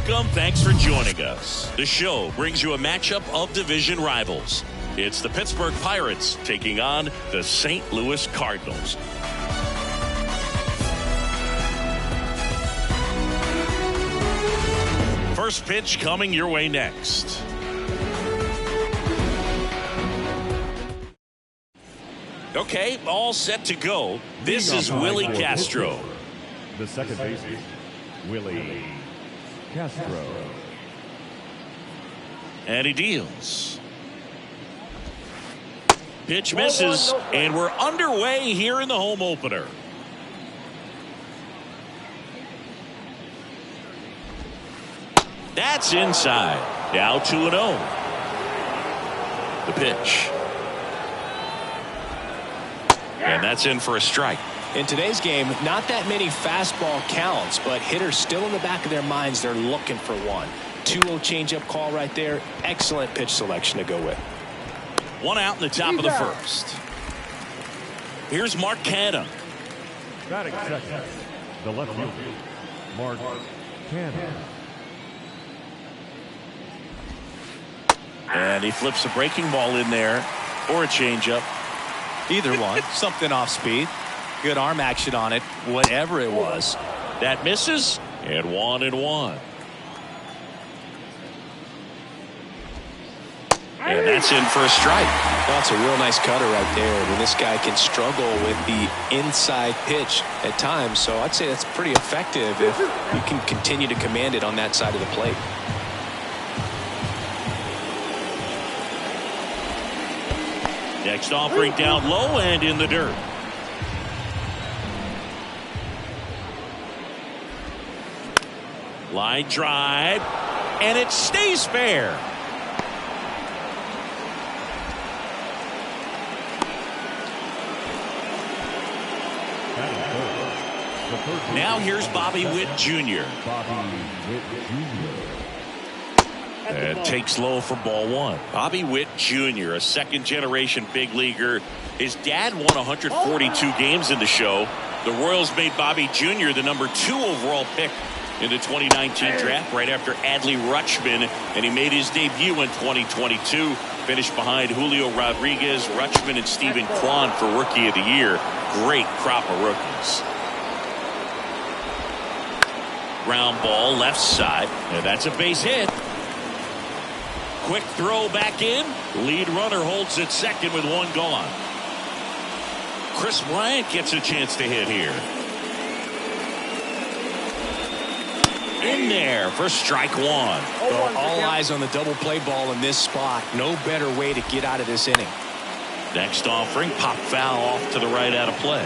Welcome. Thanks for joining us. The show brings you a matchup of division rivals. It's the Pittsburgh Pirates taking on the St. Louis Cardinals. First pitch coming your way next. Okay, all set to go. This is Willie Castro. The second baseman, Willie Castro. And he deals. Pitch misses, and we're underway here in the home opener. That's inside. Now 2-0. The pitch. And that's in for a strike. In today's game, not that many fastball counts, but hitters still in the back of their minds, they're looking for one. 2-0 changeup call right there. Excellent pitch selection to go with. One out in the top of the first. Here's Mark Canha. Batting second, the left fielder, Mark Canha. And he flips a breaking ball in there, or a changeup. Either one. Something off speed. Good arm action on it, whatever it was. That misses, and 1-1. And that's in for a strike. That's a real nice cutter right there. I mean, this guy can struggle with the inside pitch at times, so I'd say that's pretty effective if you can continue to command it on that side of the plate. Next offering down low and in the dirt. Line drive, and it stays fair. Now here's Bobby Witt Jr. And takes low for ball one. Bobby Witt Jr., a second-generation big leaguer. His dad won 142 games in the show. The Royals made Bobby Jr. the number 2 overall pick in the 2019 draft right after Adley Rutschman, and he made his debut in 2022. Finished behind Julio Rodriguez, Rutschman, and Stephen Kwan for Rookie of the Year. Great crop of rookies. Ground ball left side, and that's a base hit. Quick throw back in. Lead runner holds at second with one gone. Chris Bryant gets a chance to hit here. In there for strike one. All eyes on the double play ball in this spot. No better way to get out of this inning. Next offering, pop foul off to the right out of play.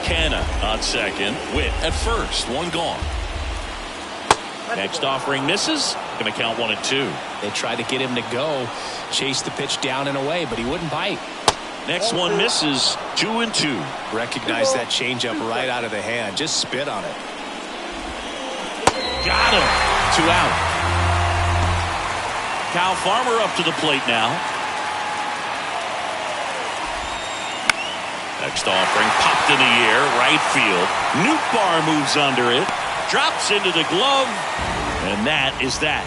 Canha on second. Witt at first. One gone. Next offering misses. Going to count 1-2. They tried to get him to go. Chase the pitch down and away, but he wouldn't bite. Next one misses. 2-2. Recognize that changeup right out of the hand. Just spit on it. Got him. 2 out. Kyle Farmer up to the plate now. Next offering popped in the air. Right field. Nootbaar moves under it. Drops into the glove. And that is that.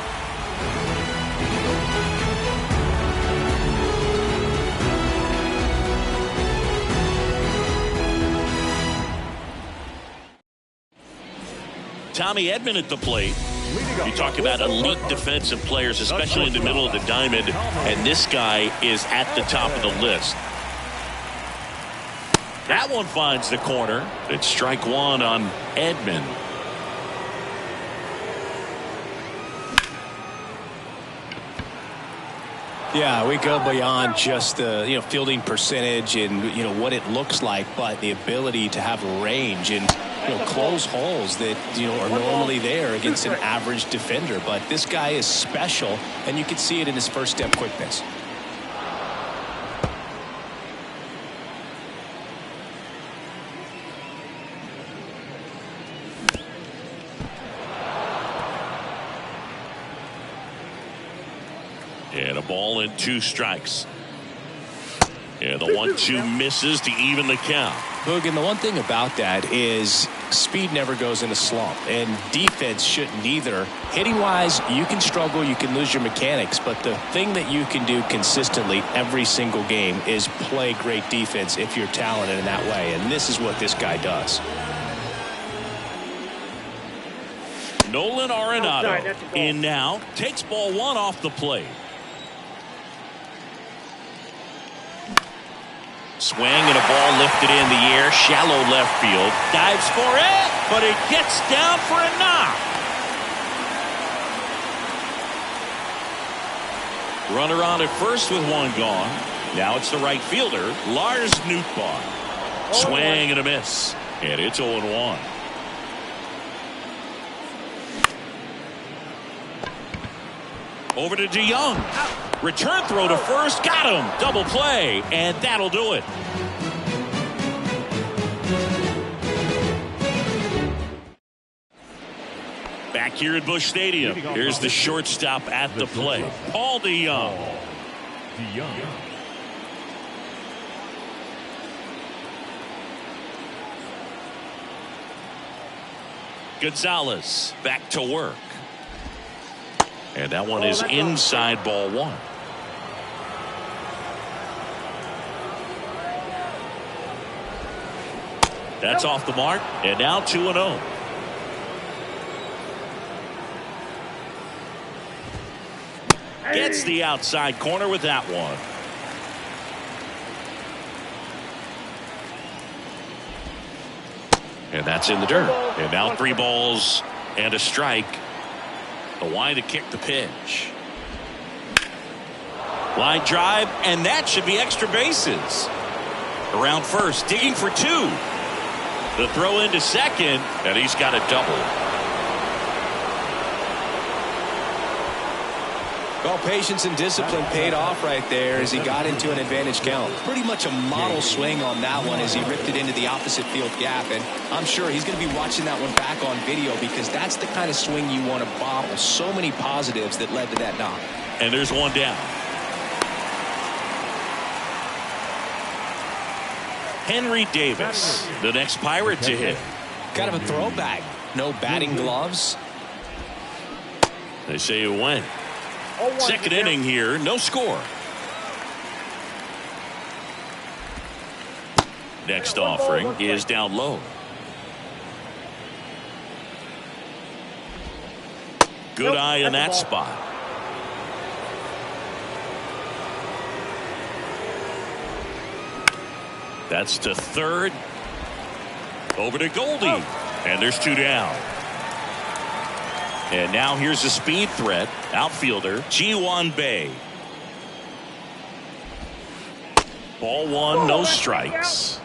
Tommy Edman at the plate. You talk about elite defensive players, especially in the middle of the diamond, and this guy is at the top of the list. That one finds the corner. It's strike one on Edman. Yeah, we go beyond just the fielding percentage and what it looks like, but the ability to have range and close holes that are normally there against an average defender. But this guy is special, and you can see it in his first step quickness. And a ball and 2 strikes. And the 1-2 misses to even the count. Boog, and the one thing about that is speed never goes in a slump, and defense shouldn't either. Hitting-wise, you can struggle, you can lose your mechanics, but the thing that you can do consistently every single game is play great defense if you're talented in that way, and this is what this guy does. Nolan Arenado in now, takes ball one off the plate. Swing and a ball lifted in the air, shallow left field, dives for it, but it gets down for a knock. Runner on at first with one gone. Now it's the right fielder, Lars Nootbaar. Swing and a miss, and it's 0-1. Over to DeYoung. Return throw to first. Got him. Double play. And that'll do it. Back here at Busch Stadium. Here's the shortstop at the plate. Paul DeYoung. Gonzalez back to work. And that one is inside ball one. That's off the mark. And now 2-0. Gets the outside corner with that one. And that's in the dirt. And now 3 balls and a strike. The line to kick the pitch. Line drive, and that should be extra bases. Around first, digging for 2. The throw into second, and he's got a double. Well, patience and discipline paid off right there as he got into an advantage count. Pretty much a model swing on that one as he ripped it into the opposite field gap. And I'm sure he's going to be watching that one back on video because that's the kind of swing you want to bottle. So many positives that led to that knock. And there's one down. Henry Davis, the next Pirate to hit. Kind of a throwback. No batting gloves. They say it went. Second inning here, no score. Next offering is down low. Good eye in that spot. That's to third. Over to Goldie. And there's 2 down. And now here's a speed threat. Outfielder Ji-hwan Bae. Ball one, no strikes.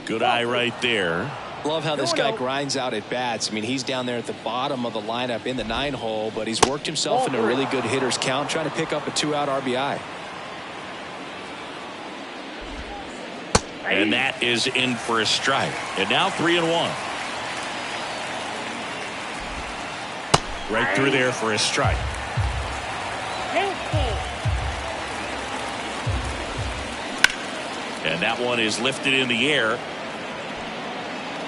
Good eye right there. Love how this guy grinds out at bats. I mean, he's down there at the bottom of the lineup in the 9-hole, but he's worked himself into a really good hitter's count, trying to pick up a 2-out RBI. And that is in for a strike. And now 3-1. Right through there for a strike. And that one is lifted in the air.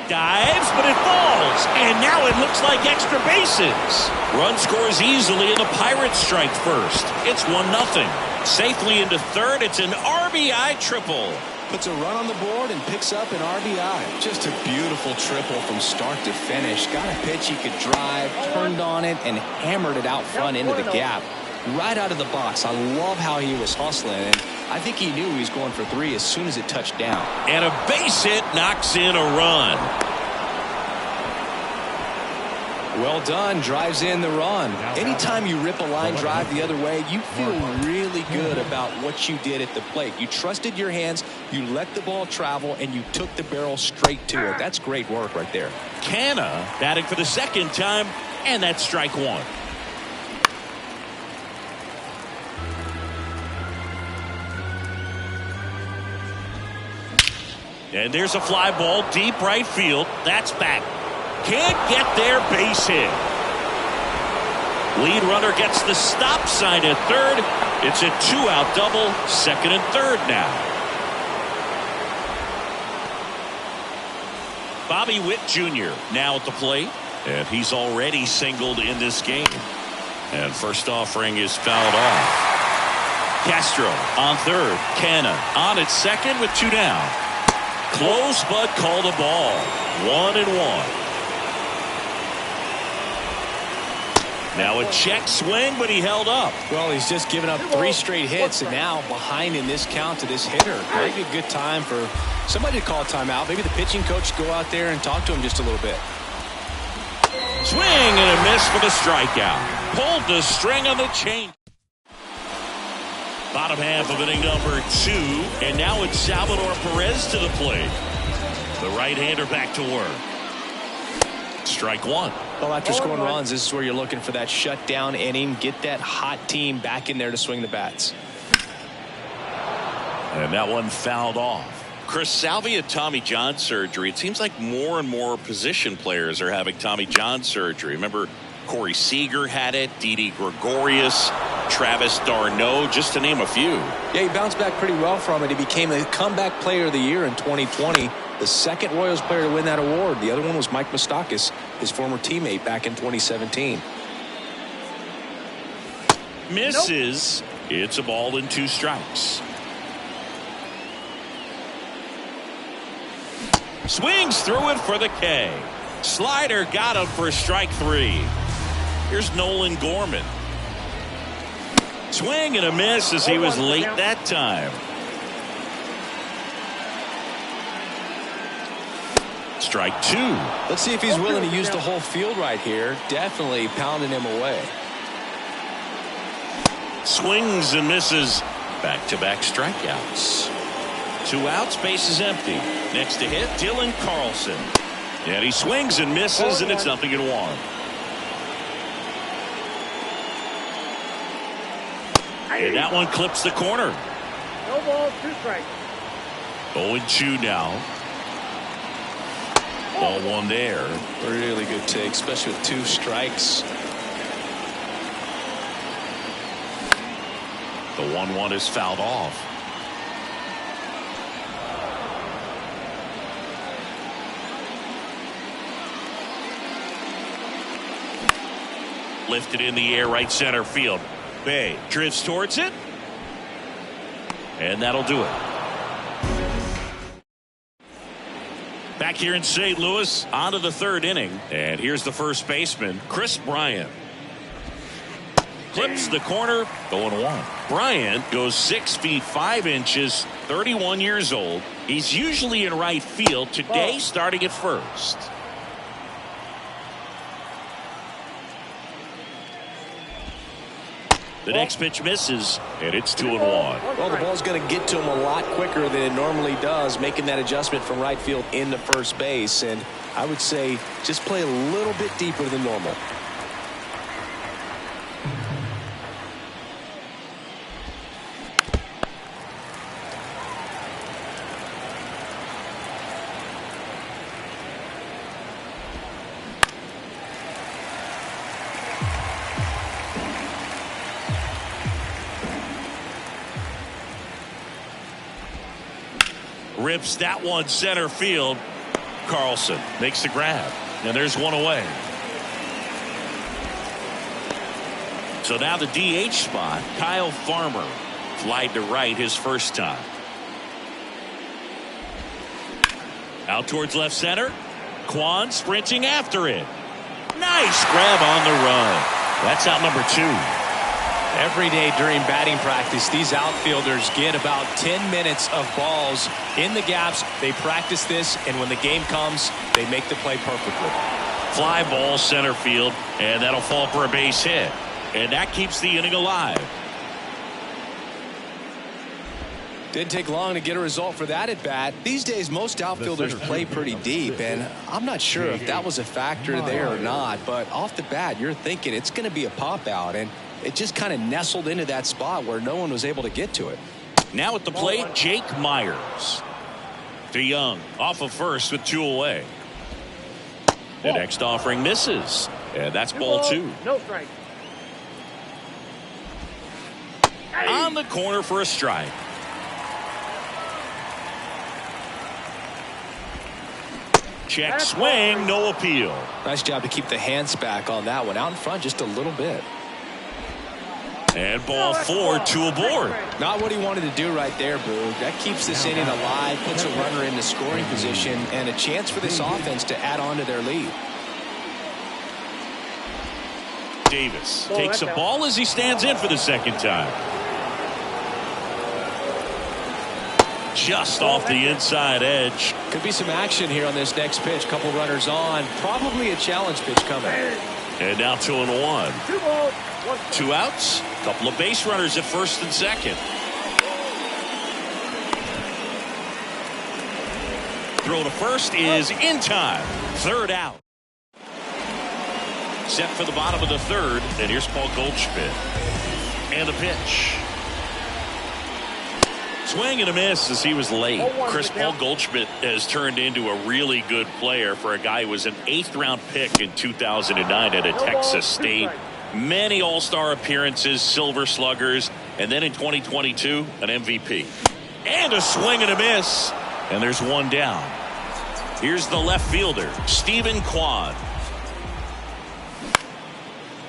Dives, but it falls. And now it looks like extra bases. Run scores easily, and the Pirates strike first. It's 1-0. Safely into third. It's an RBI triple. Puts a run on the board and picks up an RBI. Just a beautiful triple from start to finish. Got a pitch he could drive, turned on it, and hammered it out front into the gap. Right out of the box. I love how he was hustling, and I think he knew he was going for 3 as soon as it touched down. And a base hit knocks in a run. Well done. Drives in the run. Anytime you rip a line drive the other way, you feel really good about what you did at the plate. You trusted your hands, you let the ball travel, and you took the barrel straight to it. That's great work right there. Canha batting for the second time, and that's strike 1. And there's a fly ball deep right field. That's back. Can't get there, base hit. Lead runner gets the stop sign at third. It's a 2-out double, second and third now. Bobby Witt Jr. now at the plate, and he's already singled in this game. And first offering is fouled off. Castro on third. Canna on at second with 2 down. Close but called a ball. 1-1. Now a check swing, but he held up. Well, he's just given up 3 straight hits, and now behind in this count to this hitter. Maybe a good time for somebody to call a timeout. Maybe the pitching coach go out there and talk to him just a little bit. Swing and a miss for the strikeout. Pulled the string on the chain. Bottom half of inning number 2, and now it's Salvador Perez to the plate. The right-hander back to work. Strike 1. Well, after scoring runs, this is where you're looking for that shutdown inning. Get that hot team back in there to swing the bats. And that one fouled off. Chris Salvi had Tommy John surgery. It seems like more and more position players are having Tommy John surgery. Remember, Corey Seager had it, Didi Gregorius, Travis d'Arnaud, just to name a few. Yeah, he bounced back pretty well from it. He became the comeback player of the year in 2020. The second Royals player to win that award. The other one was Mike Moustakas, his former teammate back in 2017. Misses. Nope. It's a ball and 2 strikes. Swings through it for the K. Slider got him for strike 3. Here's Nolan Gorman. Swing and a miss as he was late that time. Strike 2. Let's see if he's willing to use the whole field right here. Definitely pounding him away. Swings and misses. Back-to-back strikeouts. 2 outs, base is empty. Next to hit, Dylan Carlson. And he swings and misses, and it's 0-1. And that one clips the corner. No ball, 2 strikes. 0-2 now. Ball 1 there. Really good take, especially with 2 strikes. The 1-1 is fouled off. Lifted in the air, right center field. Bay drifts towards it. And that'll do it. Back here in St. Louis, on to the 3rd inning. And here's the first baseman, Chris Bryant. Clips the corner, 0-1. Bryant goes 6 feet 5 inches, 31 years old. He's usually in right field. Today, starting at first. The next pitch misses, and it's 2-1. Well, the ball's going to get to him a lot quicker than it normally does, making that adjustment from right field into first base. And I would say just play a little bit deeper than normal. Rips that one center field. Carlson makes the grab, and there's one away. So now the DH spot, Kyle Farmer flied to right his first time. Out towards left center. Kwan sprinting after it. Nice grab on the run. That's out number 2. Every day during batting practice, these outfielders get about 10 minutes of balls in the gaps. They practice this, and when the game comes, they make the play perfectly. Fly ball center field, and that'll fall for a base hit. And that keeps the inning alive. Didn't take long to get a result for that at bat. These days, most outfielders play pretty deep, and I'm not sure if that was a factor there or not. But off the bat, you're thinking it's going to be a pop out, and it just kind of nestled into that spot where no one was able to get to it. Now at the plate, Jake Myers. DeYoung off of first with 2 away. The next offering misses, and that's ball 2. No strike. On the corner for a strike. Check swing, no appeal. Nice job to keep the hands back on that one. Out in front just a little bit. And ball 4, 2 aboard. Not what he wanted to do right there, Boog. That keeps this inning alive, puts a runner in the scoring position, and a chance for this offense to add on to their lead. Davis takes a ball as he stands in for the second time. Just off the inside edge. Could be some action here on this next pitch. Couple runners on. Probably a challenge pitch coming. And now 2-1. 2 balls, 1 2 outs. Couple of base runners at first and second. Throw to first is in time. Third out. Set for the bottom of the third. And here's Paul Goldschmidt. And the pitch. Swing and a miss as he was late. Chris, Paul Goldschmidt has turned into a really good player for a guy who was an 8th-round pick in 2009 at a Texas State. Many all-star appearances, silver sluggers, and then in 2022, an MVP. And a swing and a miss. And there's one down. Here's the left fielder, Stephen Kwan.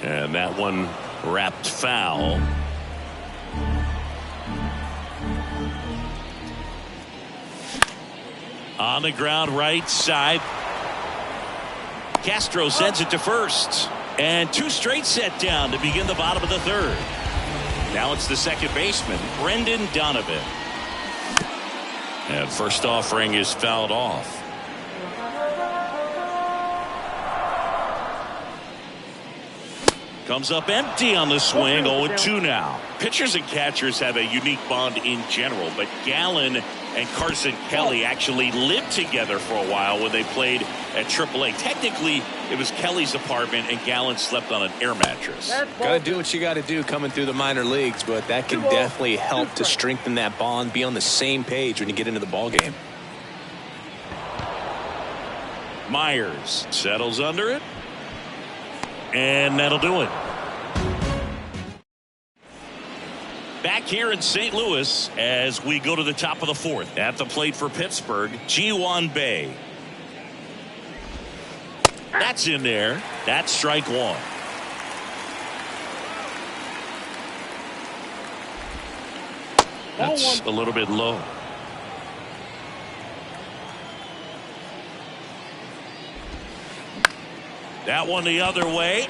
And that one wrapped foul. On the ground right side. Castro sends it to first. And 2 straight set down to begin the bottom of the third. Now it's the second baseman, Brendan Donovan. And first offering is fouled off. Comes up empty on the swing. 0-2 now. Pitchers and catchers have a unique bond in general, but Gallen and Carson Kelly actually lived together for a while when they played at AAA. Technically, it was Kelly's apartment, and Gallen slept on an air mattress. Got to do what you got to do coming through the minor leagues, but that can definitely help to strengthen that bond, be on the same page when you get into the ball game. Myers settles under it. And that'll do it. Back here in St. Louis as we go to the top of the fourth. At the plate for Pittsburgh, Ji-hwan Bae. That's in there. That's strike 1. That's a little bit low. That one the other way.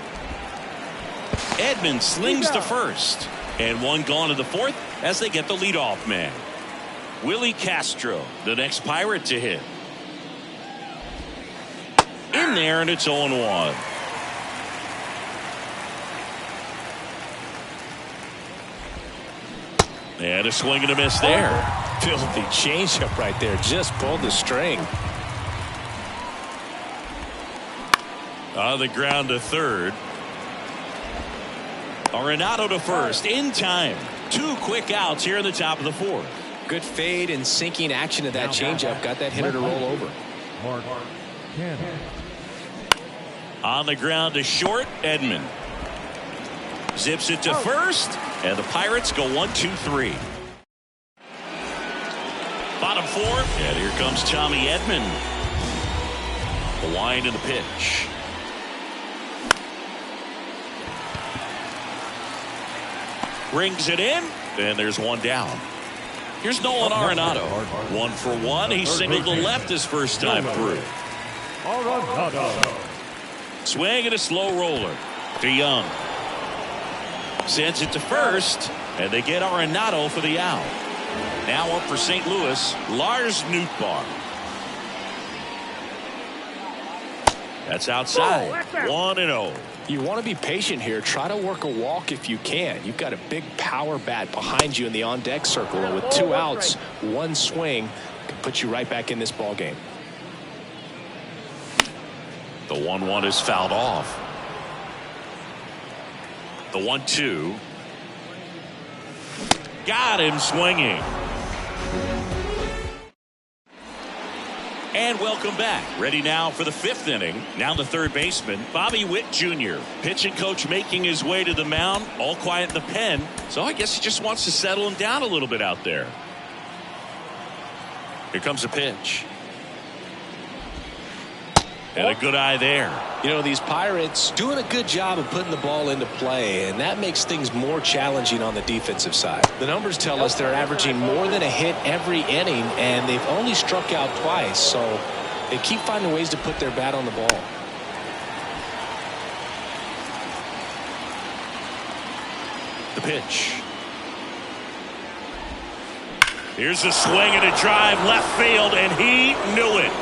Edman slings to first. And one gone to the fourth as they get the leadoff man. Willie Castro, the next Pirate to hit. In there, and it's 0-1. And a swing and a miss there. Filthy changeup right there. Just pulled the string. On the ground to third. Arenado to first in time. 2 quick outs here in the top of the fourth. Good fade and sinking action of that changeup. Got that hitter to roll over. Mark Canha. On the ground to short, Edman. Zips it to first, and the Pirates go 1-2-3. Bottom fourth, and here comes Tommy Edman. The wind and the pitch. Brings it in, and there's one down. Here's Nolan Arenado. 1 for 1. He singled to left his first time through. Swing and a slow roller to Young. Sends it to first, and they get Arenado for the out. Now up for St. Louis, Lars Nootbaar. That's outside. 1-0. You want to be patient here. Try to work a walk if you can. You've got a big power bat behind you in the on-deck circle, and with 2 outs, 1 swing can put you right back in this ball game. The 1-1 is fouled off. The 1-2. Got him swinging. And welcome back. Ready now for the 5th inning. Now the third baseman, Bobby Witt Jr. Pitching coach making his way to the mound. All quiet in the pen. So I guess he just wants to settle him down a little bit out there. Here comes a pitch. And a good eye there. You know, these Pirates doing a good job of putting the ball into play, and that makes things more challenging on the defensive side. The numbers tell us they're averaging more than a hit every inning, and they've only struck out twice, so they keep finding ways to put their bat on the ball. The pitch. Here's a swing and a drive left field, and he knew it.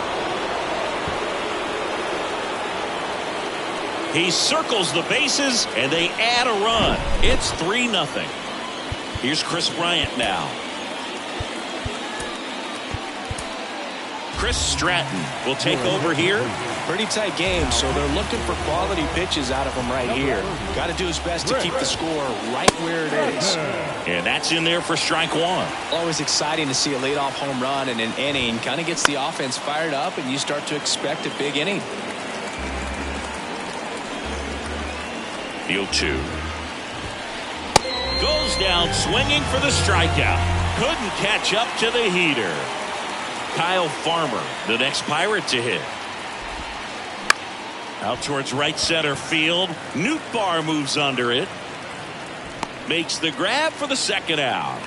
He circles the bases, and they add a run. It's 3-0. Here's Chris Bryant now. Chris Stratton will take over here. Pretty tight game, so they're looking for quality pitches out of him right here. Got to do his best to keep the score right where it is. And that's in there for strike one. Always exciting to see a leadoff home run in an inning. Kind of gets the offense fired up, and you start to expect a big inning. The 0-2. Goes down swinging for the strikeout. Couldn't catch up to the heater. Kyle Farmer, the next Pirate to hit. Out towards right center field. Nootbaar moves under it. Makes the grab for the second out.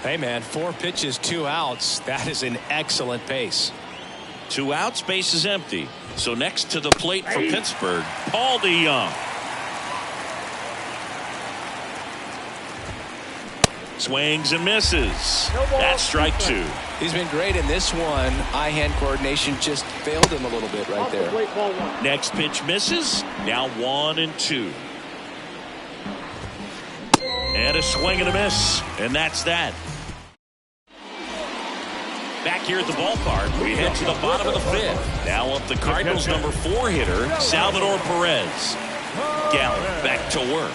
Hey, man, 4 pitches, 2 outs. That is an excellent pace. 2 outs, base is empty. So next to the plate for Pittsburgh, Paul DeJong. Swings and misses. That's strike 2. He's been great in this one. Eye-hand coordination just failed him a little bit right there. Next pitch misses. Now 1-2. And a swing and a miss. And that's that. Back here at the ballpark, we head to the bottom of the 5th. Now up the Cardinals' number 4 hitter, Salvador Perez. Gallen back to work.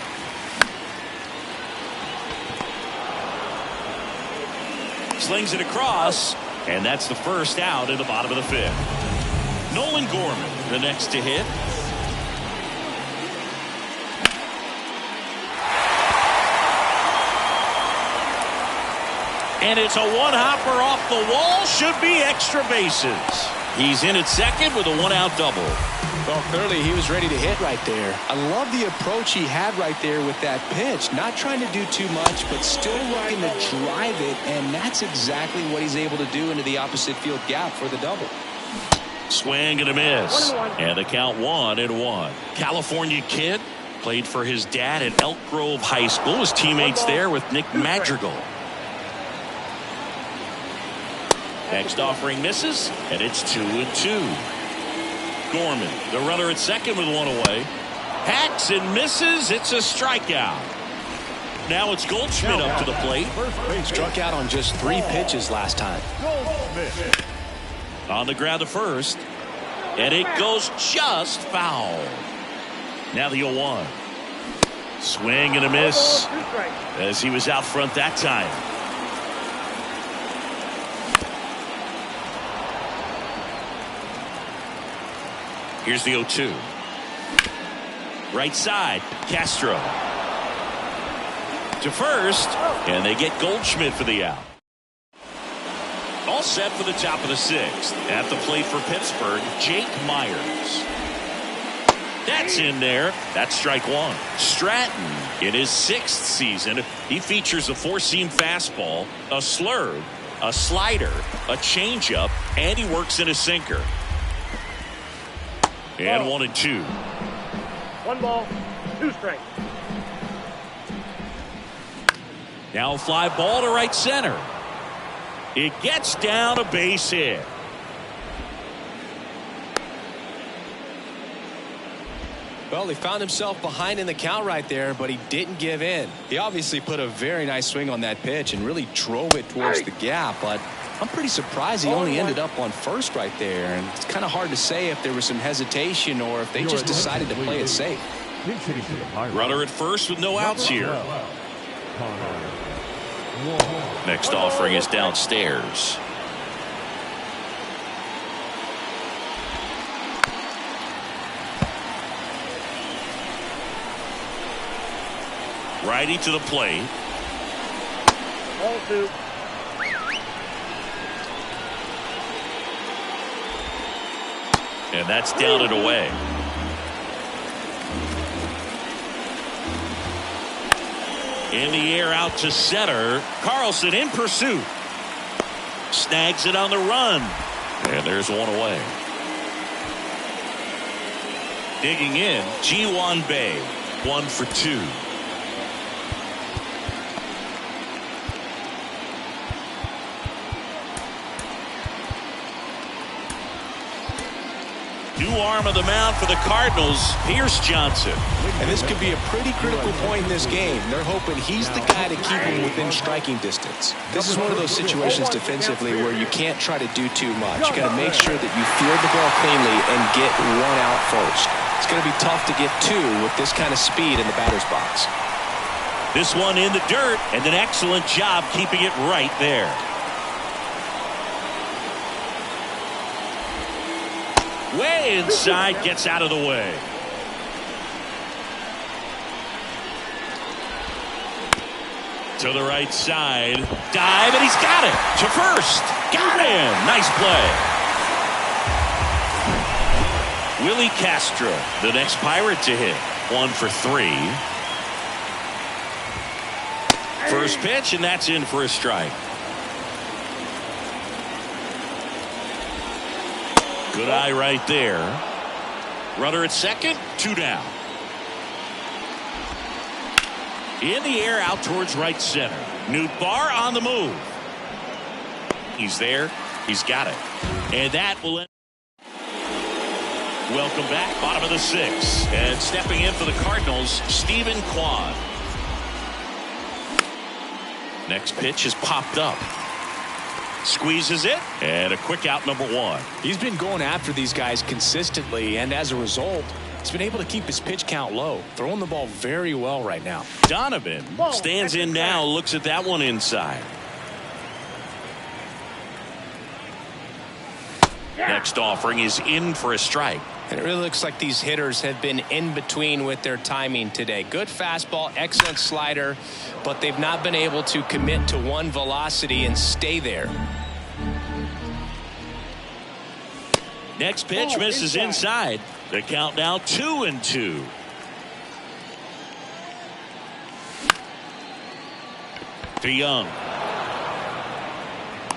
Slings it across, and that's the first out in the bottom of the 5th. Nolan Gorman, the next to hit. And it's a one-hopper off the wall. Should be extra bases. He's in at second with a 1-out double. Well, clearly he was ready to hit right there. I love the approach he had right there with that pitch. Not trying to do too much, but still looking to drive it, and that's exactly what he's able to do into the opposite field gap for the double. Swing and a miss. And the count 1-1. California kid. Played for his dad at Elk Grove High School. His teammates there with Nick Madrigal. Next offering misses, and it's 2-2. Gorman, the runner at second with 1 away. Hacks and misses. It's a strikeout. Now it's Goldschmidt up to the plate. Struck out on just 3 pitches last time. On the ground to first, and it goes just foul. Now the 0-1. Swing and a miss as he was out front that time. Here's the 0-2. Right side, Castro. To first, and they get Goldschmidt for the out. All set for the top of the 6th. At the plate for Pittsburgh, Jake Myers. That's in there. That's strike 1. Stratton, in his 6th season, he features a 4-seam fastball, a slurve, a slider, a changeup, and he works in a sinker. And 1-2. 1 ball, 2 strikes. Now a fly ball to right center. It gets down a base hit. Well, he found himself behind in the count right there, but he didn't give in. He obviously put a very nice swing on that pitch and really drove it towards the gap, but I'm pretty surprised he only ended up on first right there, and it's kind of hard to say if there was some hesitation or if they just decided to play it safe. Runner at first with no outs here. Next offering is downstairs. Righty to the plate. Ball 2. And that's down and away. In the air out to center. Carlson in pursuit. Snags it on the run. And there's one away. Digging in, Ji-hwan Bae. 1 for 2. New arm of the mound for the Cardinals, Pierce Johnson. And this could be a pretty critical point in this game. They're hoping he's the guy to keep him within striking distance. This is one of those situations defensively where you can't try to do too much. You got to make sure that you field the ball cleanly and get one out first. It's going to be tough to get 2 with this kind of speed in the batter's box. This one in the dirt, and an excellent job keeping it right there. Way inside, gets out of the way. To the right side. Dive, and he's got it. To first. Got him. Nice play. Willie Castro, the next Pirate to hit. 1 for 3. First pitch, and that's in for a strike. Good eye right there. Runner at second, 2 down. In the air out towards right center. Nootbaar on the move. He's there. He's got it. And that will end. Welcome back. Bottom of the 6th. And stepping in for the Cardinals, Stephen Kwan. Next pitch is popped up. Squeezes it, and a quick out, number 1. He's been going after these guys consistently, and as a result, he's been able to keep his pitch count low, throwing the ball very well right now. Donovan stands in now, looks at that one inside. Next offering is in for a strike. And it really looks like these hitters have been in between with their timing today. Good fastball, excellent slider, but they've not been able to commit to one velocity and stay there. Next pitch misses inside. The count now 2-2. To Young.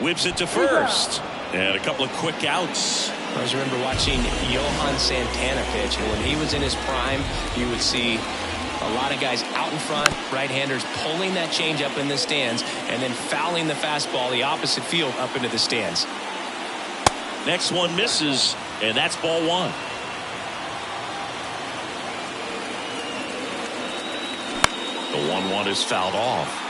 Whips it to first. And a couple of quick outs. I always remember watching Johan Santana pitch, and when he was in his prime, you would see a lot of guys out in front, right-handers pulling that change up in the stands, and then fouling the fastball the opposite field up into the stands. Next one misses, and that's ball 1. The 1-1 is fouled off.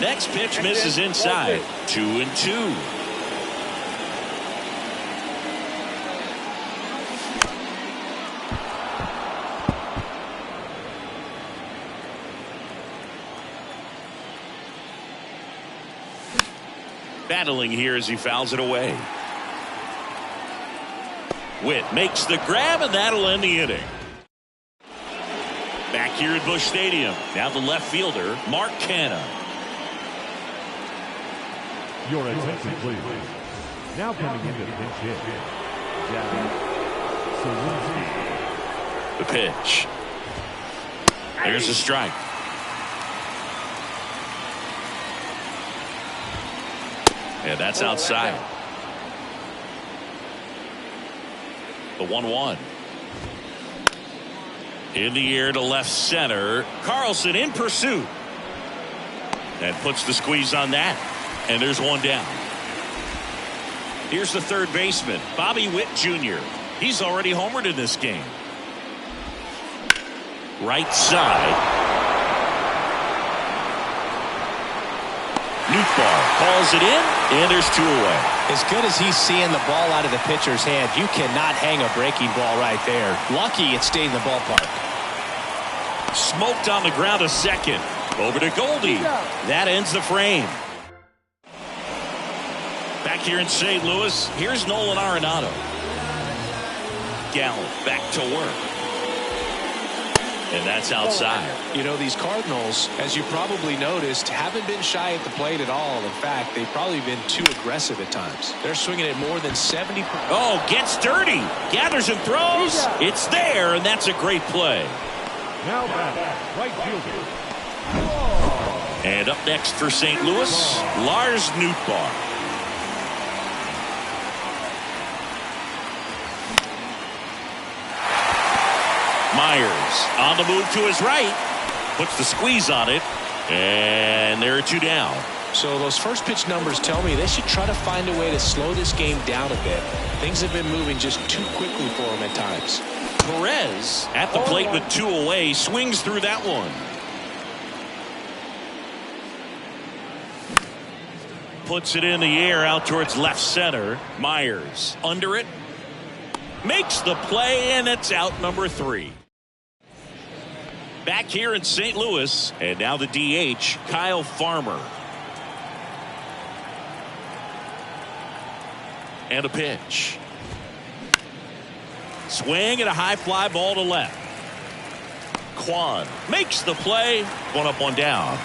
Next pitch misses inside. 2-2. Battling here as he fouls it away. Witt makes the grab, and that'll end the inning. Back here at Busch Stadium. Now the left fielder, Mark Canha. Your attention, please. Now coming into the pinch hit, Javi Suwinski. The pitch. There's a strike. And that's outside. The 1-1. In the air to left center. Carlson in pursuit. And puts the squeeze on that. And there's one down. Here's the third baseman, Bobby Witt Jr. He's already homered in this game. Right side. Nootbaar calls it in, and there's 2 away. As good as he's seeing the ball out of the pitcher's hand, you cannot hang a breaking ball right there. Lucky it stayed in the ballpark. Smoked on the ground a second. Over to Goldie. That ends the frame. Back here in St. Louis, here's Nolan Arenado. Gallen back to work. And that's outside. You know, these Cardinals, as you probably noticed, haven't been shy at the plate at all. In fact, they've probably been too aggressive at times. They're swinging at more than 70%. Oh, gets dirty. Gathers and throws. It's there, and that's a great play. Now back, right fielder. And up next for St. Louis, Lars Nootbaar. Myers on the move to his right. Puts the squeeze on it. And there are two down. So those first pitch numbers tell me they should try to find a way to slow this game down a bit. Things have been moving just too quickly for him at times. Perez at the plate with two away. Swings through that one. Puts it in the air out towards left center. Myers under it. Makes the play, and it's out number 3. Back here in St. Louis, and now the DH, Kyle Farmer. And a pitch. Swing and a high fly ball to left. Kwan makes the play. One up, one down.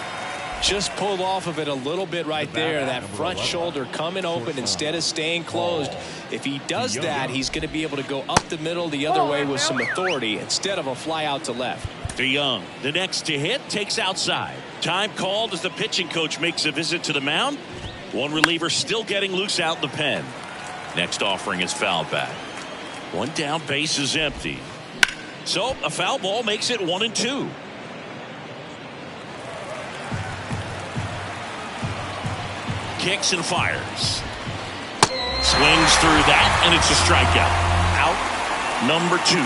Just pulled off of it a little bit right there. That front shoulder coming open instead of staying closed. If he does that, he's going to be able to go up the middle the other way with some authority instead of a fly out to left. DeYoung, the next to hit, takes outside. Time called as the pitching coach makes a visit to the mound. One reliever still getting loose out in the pen. Next offering is foul back. One down, base is empty. So a foul ball makes it 1-2. Kicks and fires. Swings through that, and it's a strikeout. Out number 2.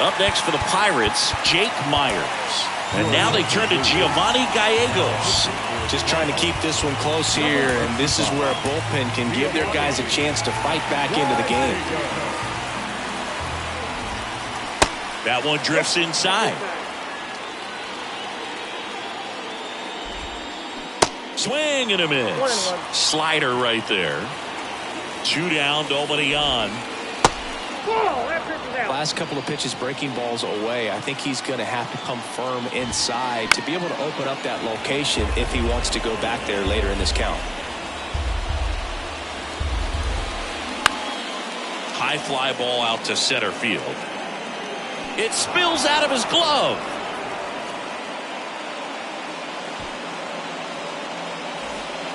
Up next for the Pirates, Jake Myers. And now they turn to Giovanni Gallegos. Just trying to keep this one close here, and this is where a bullpen can give their guys a chance to fight back into the game. That one drifts inside. Swing and a miss. Slider right there. 2 down, nobody on. Last couple of pitches breaking balls away. I think he's going to have to come firm inside to be able to open up that location if he wants to go back there later in this count. High fly ball out to center field. It spills out of his glove.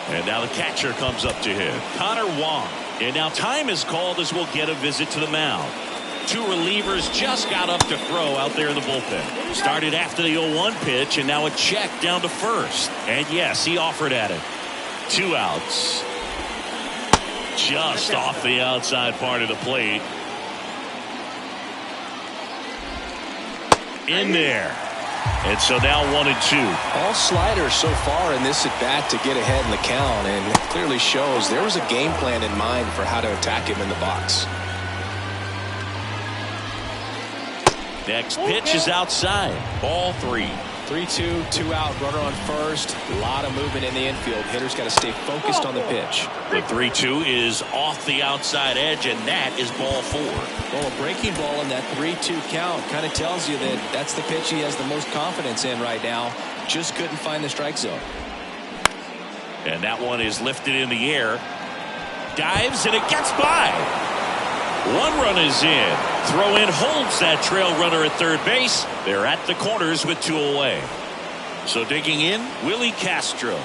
And now the catcher comes up to him, Connor Wong. And now time is called as we'll get a visit to the mound. 2 relievers just got up to throw out there in the bullpen. Started after the 0-1 pitch, and now a check down to first. And yes, he offered at it. 2 outs. Just off the outside part of the plate. In there. And so now 1-2. All sliders so far in this at bat to get ahead in the count, and it clearly shows there was a game plan in mind for how to attack him in the box. Next pitch is outside. Ball 3. 3-2, 2 out, runner on first. A lot of movement in the infield. Hitter's got to stay focused on the pitch. The 3-2 is off the outside edge, and that is ball 4. Well, a breaking ball in that 3-2 count kind of tells you that that's the pitch he has the most confidence in right now. Just couldn't find the strike zone. And that one is lifted in the air. Dives, and it gets by. 1 run is in. Throw in holds that trail runner at third base. They're at the corners with 2 away. So digging in, Willie Castro.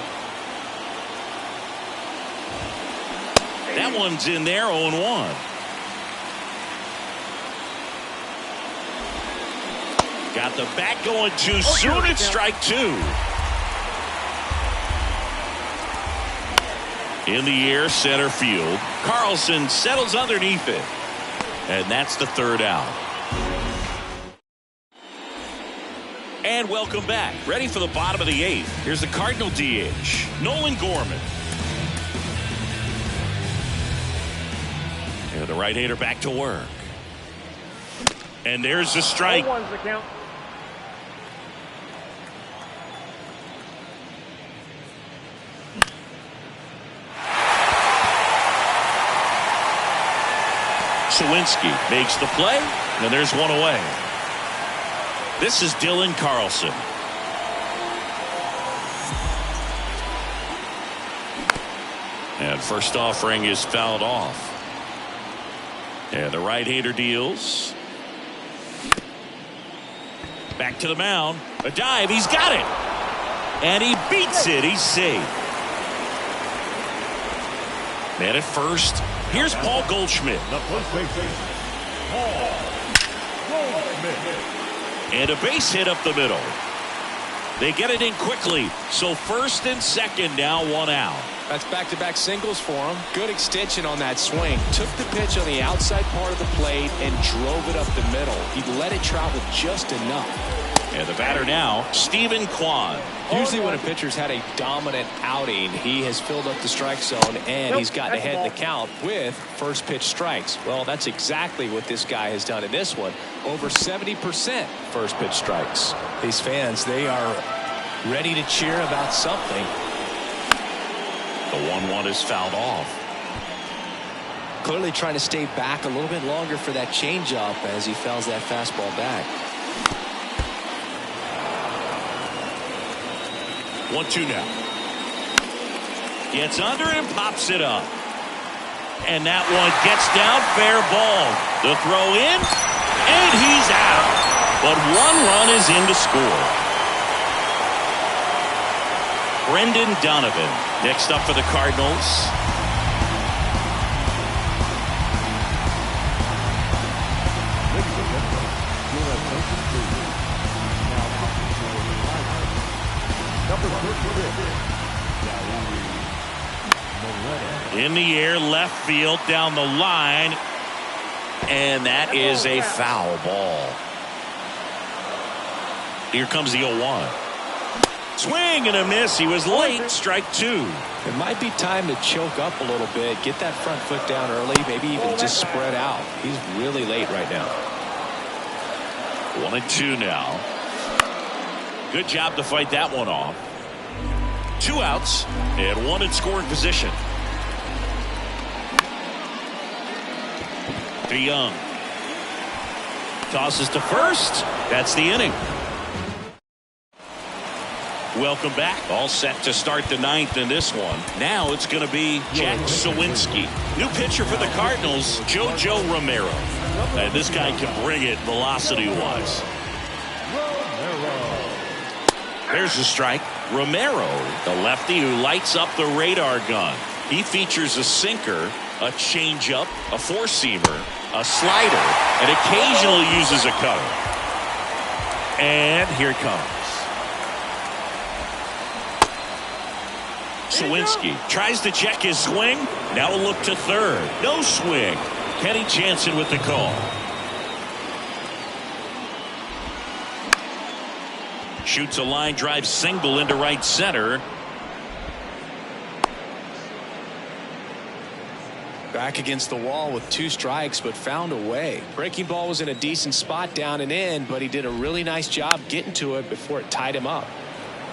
That one's in there, 0-1. Got the bat going too soon. It's strike 2. In the air, center field. Carlson settles underneath it. And that's the 3rd out. And welcome back. Ready for the bottom of the 8th. Here's the Cardinal DH, Nolan Gorman. And the right-hander back to work. And there's the strike. Sawinski makes the play, and there's one away. This is Dylan Carlson. And first offering is fouled off. And the right-hander deals. Back to the mound. A dive. He's got it. And he beats it. He's safe. Man at first. Here's Paul Goldschmidt. The first baseman, Paul Goldschmidt. And a base hit up the middle. They get it in quickly. So first and second now, one out. That's back-to-back singles for him. Good extension on that swing. Took the pitch on the outside part of the plate and drove it up the middle. He let it travel just enough. And the batter now, Stephen Kwan. Usually when a pitcher's had a dominant outing, he has filled up the strike zone and he's gotten ahead in the count with first pitch strikes. Well, that's exactly what this guy has done in this one. Over 70% first pitch strikes. These fans, they are ready to cheer about something. The 1-1 is fouled off. Clearly trying to stay back a little bit longer for that changeup as he fouls that fastball back. 1-2 now. Gets under it and pops it up. And that one gets down, fair ball. The throw in, and he's out. But one run is in to score. Brendan Donovan next up for the Cardinals. In the air, left field, down the line. And that is a foul ball. Here comes the 0-1. Swing and a miss. He was late. Strike two. It might be time to choke up a little bit. Get that front foot down early. Maybe even just spread out. He's really late right now. 1-2 now. Good job to fight that one off. 2 outs and 1 in scoring position. DeYoung tosses to first. That's the inning. Welcome back. All set to start the 9th in this one. Now it's going to be Jack Sawinski. New pitcher for the Cardinals, JoJo Romero. And this guy can bring it velocity-wise. There's the strike. Romero, the lefty who lights up the radar gun. He features a sinker, a changeup, a four-seamer, a slider, and occasionally uses a cutter. And here it comes. Sawinski tries to check his swing. Now a look to third. No swing. Kenny Jansen with the call. Shoots a line drive single into right center. Back against the wall with 2 strikes, but found a way. Breaking ball was in a decent spot down and in, but he did a really nice job getting to it before it tied him up.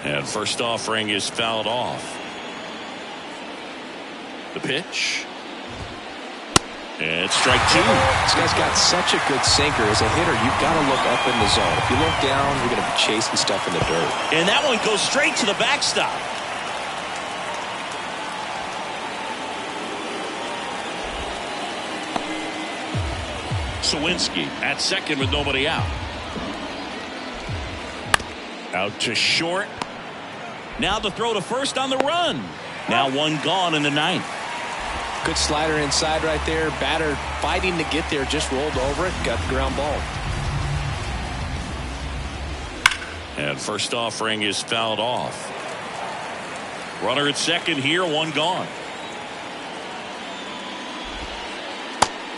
And first offering is fouled off. The pitch. And strike 2. This guy's got such a good sinker. As a hitter, you've got to look up in the zone. If you look down, you're going to be chasing stuff in the dirt. And that one goes straight to the backstop. Sawinski at second with nobody out. Out to short. Now the throw to first on the run. Now one gone in the 9th. Good slider inside right there. Batter fighting to get there. Just rolled over it. Got the ground ball. And first offering is fouled off. Runner at second here. One gone.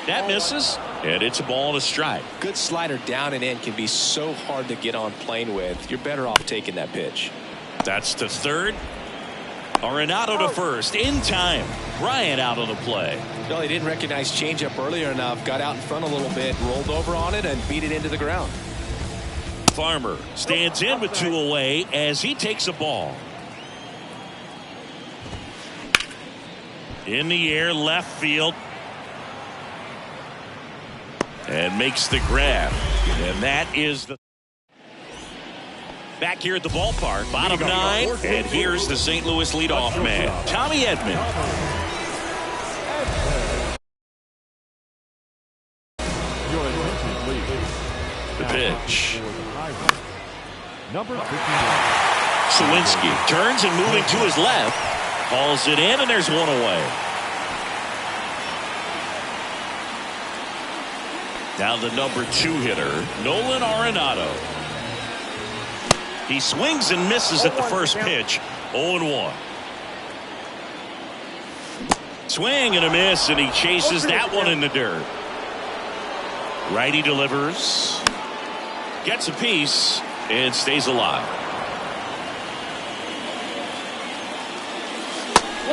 That misses. And it's a ball and a strike. Good slider down and in can be so hard to get on plane with. You're better off taking that pitch. That's to third. Arenado to first. In time. Bryant out of the play. No, he didn't recognize changeup earlier enough. Got out in front a little bit. Rolled over on it and beat it into the ground. Farmer stands in with 2 away as he takes a ball. In the air, left field. and makes the grab. And that is the back here at the ballpark. Bottom 9. And here's the St. Louis leadoff man, Tommy Edman. The pitch. Number 51. Sawinski turns and moving to his left. Calls it in, and there's one away. Now the number 2 hitter, Nolan Arenado. He swings and misses at the first pitch. 0-1. Swing and a miss, and he chases that one in the dirt. Righty delivers. Gets a piece and stays alive.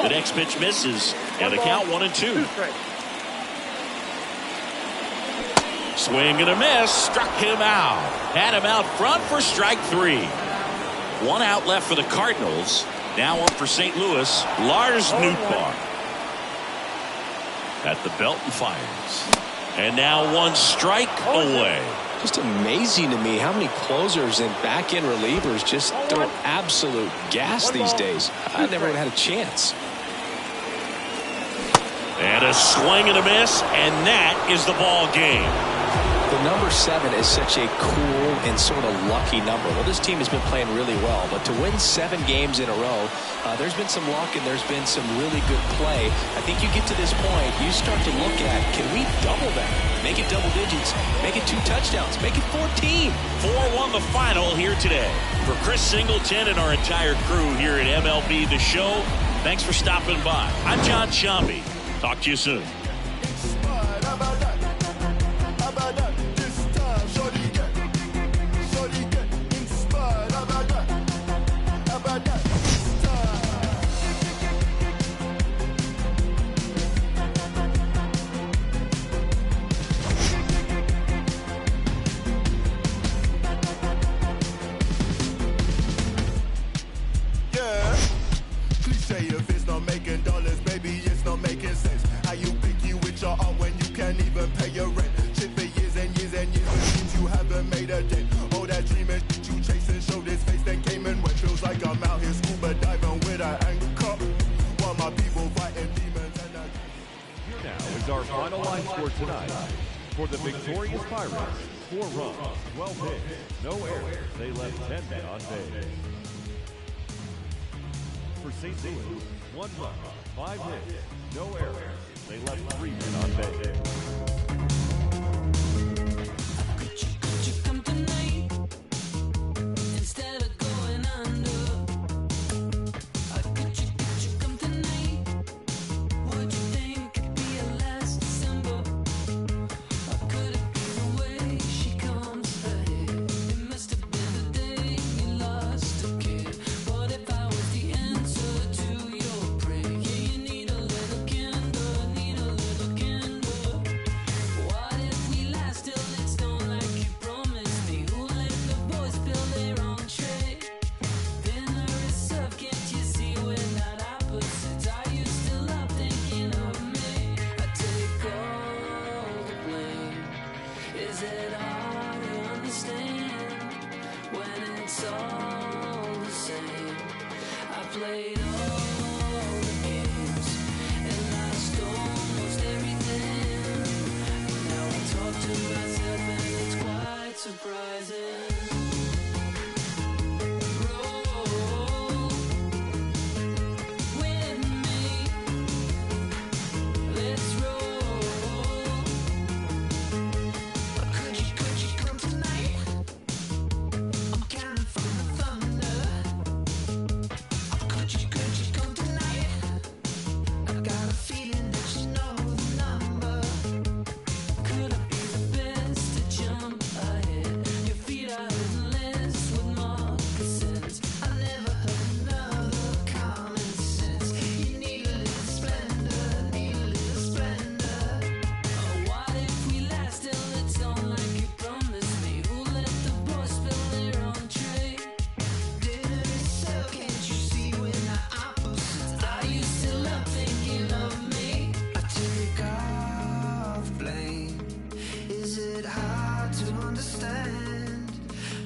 The next pitch misses, and the count 1-2. Swing and a miss, struck him out. Had him out front for strike 3. 1 out left for the Cardinals. Now up for St. Louis, Lars Nootbaar. At the belt and fires. And now 1 strike away. Just amazing to me how many closers and back-end relievers just throw absolute gas these days. I never would have had a chance. And a swing and a miss, and that is the ball game. The number 7 is such a cool and sort of lucky number. Well, this team has been playing really well, but to win 7 games in a row, there's been some luck and there's been some really good play. I think you get to this point, you start to look at, can we double that? Make it double digits. Make it 2 touchdowns. Make it 14. 4-1 the final here today. For Chris Singleton and our entire crew here at MLB The Show, thanks for stopping by. I'm John Sciambi. Talk to you soon. Our final line score tonight. For the victorious Pirates, 4 runs, 12 hits, no errors. They left 10 men on base. For St. Louis, 1 run, 5 hits, no errors. They left 3 men on base.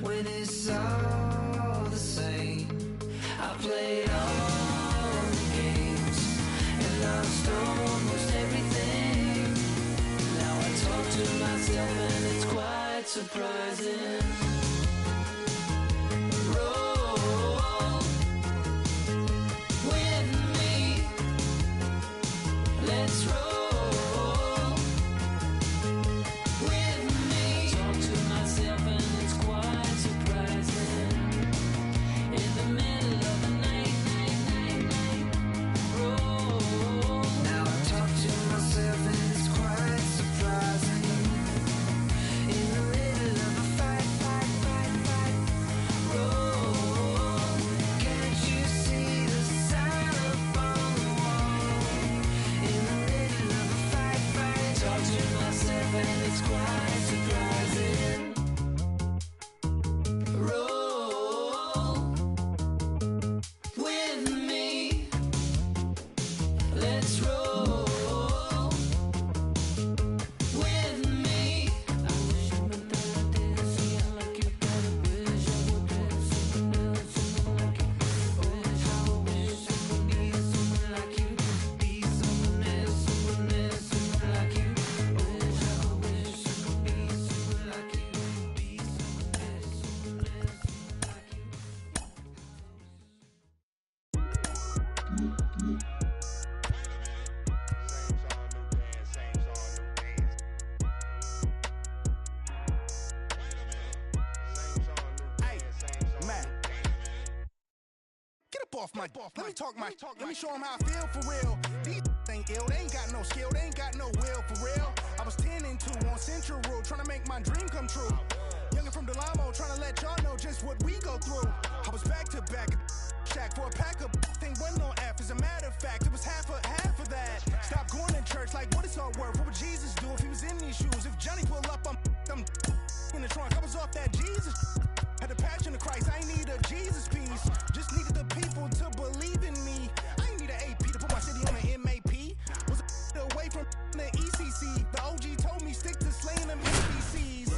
when it's all the same. I played all the games and lost almost everything. Now I talk to myself and it's quite surprising. Roll with me, let's roll. Let me show them how I feel for real. These ain't ill, they ain't got no skill, they ain't got no will for real. I was 10 and 2 on Central Road, trying to make my dream come true. Youngin' from Delamo, trying to let y'all know just what we go through. I was back to back, shack for a pack of thing wasn't no F. As a matter of fact, it was half of that. Stop going to church, like what it's all worth. What would Jesus do if he was in these shoes? If Johnny pull up, I'm in the trunk. I was off that Jesus. Had the passion of Christ, I ain't need a Jesus piece. Just needed the people to believe in me. I ain't need an AP to put my city on an MAP. Was away from the ECC. The OG told me stick to slaying them ABCs.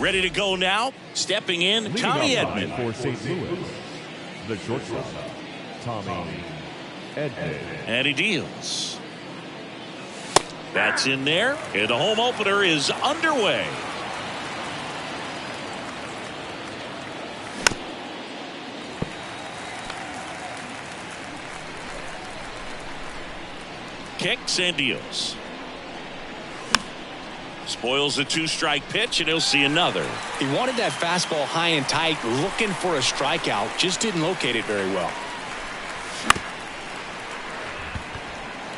Ready to go now. Stepping in, Tommy Edman. For St. Louis, the shortstop, Tommy Edman. And he deals. That's in there. And the home opener is underway. Kicks and deals. Spoils a 2-strike pitch, and he'll see another. He wanted that fastball high and tight, looking for a strikeout. Just didn't locate it very well.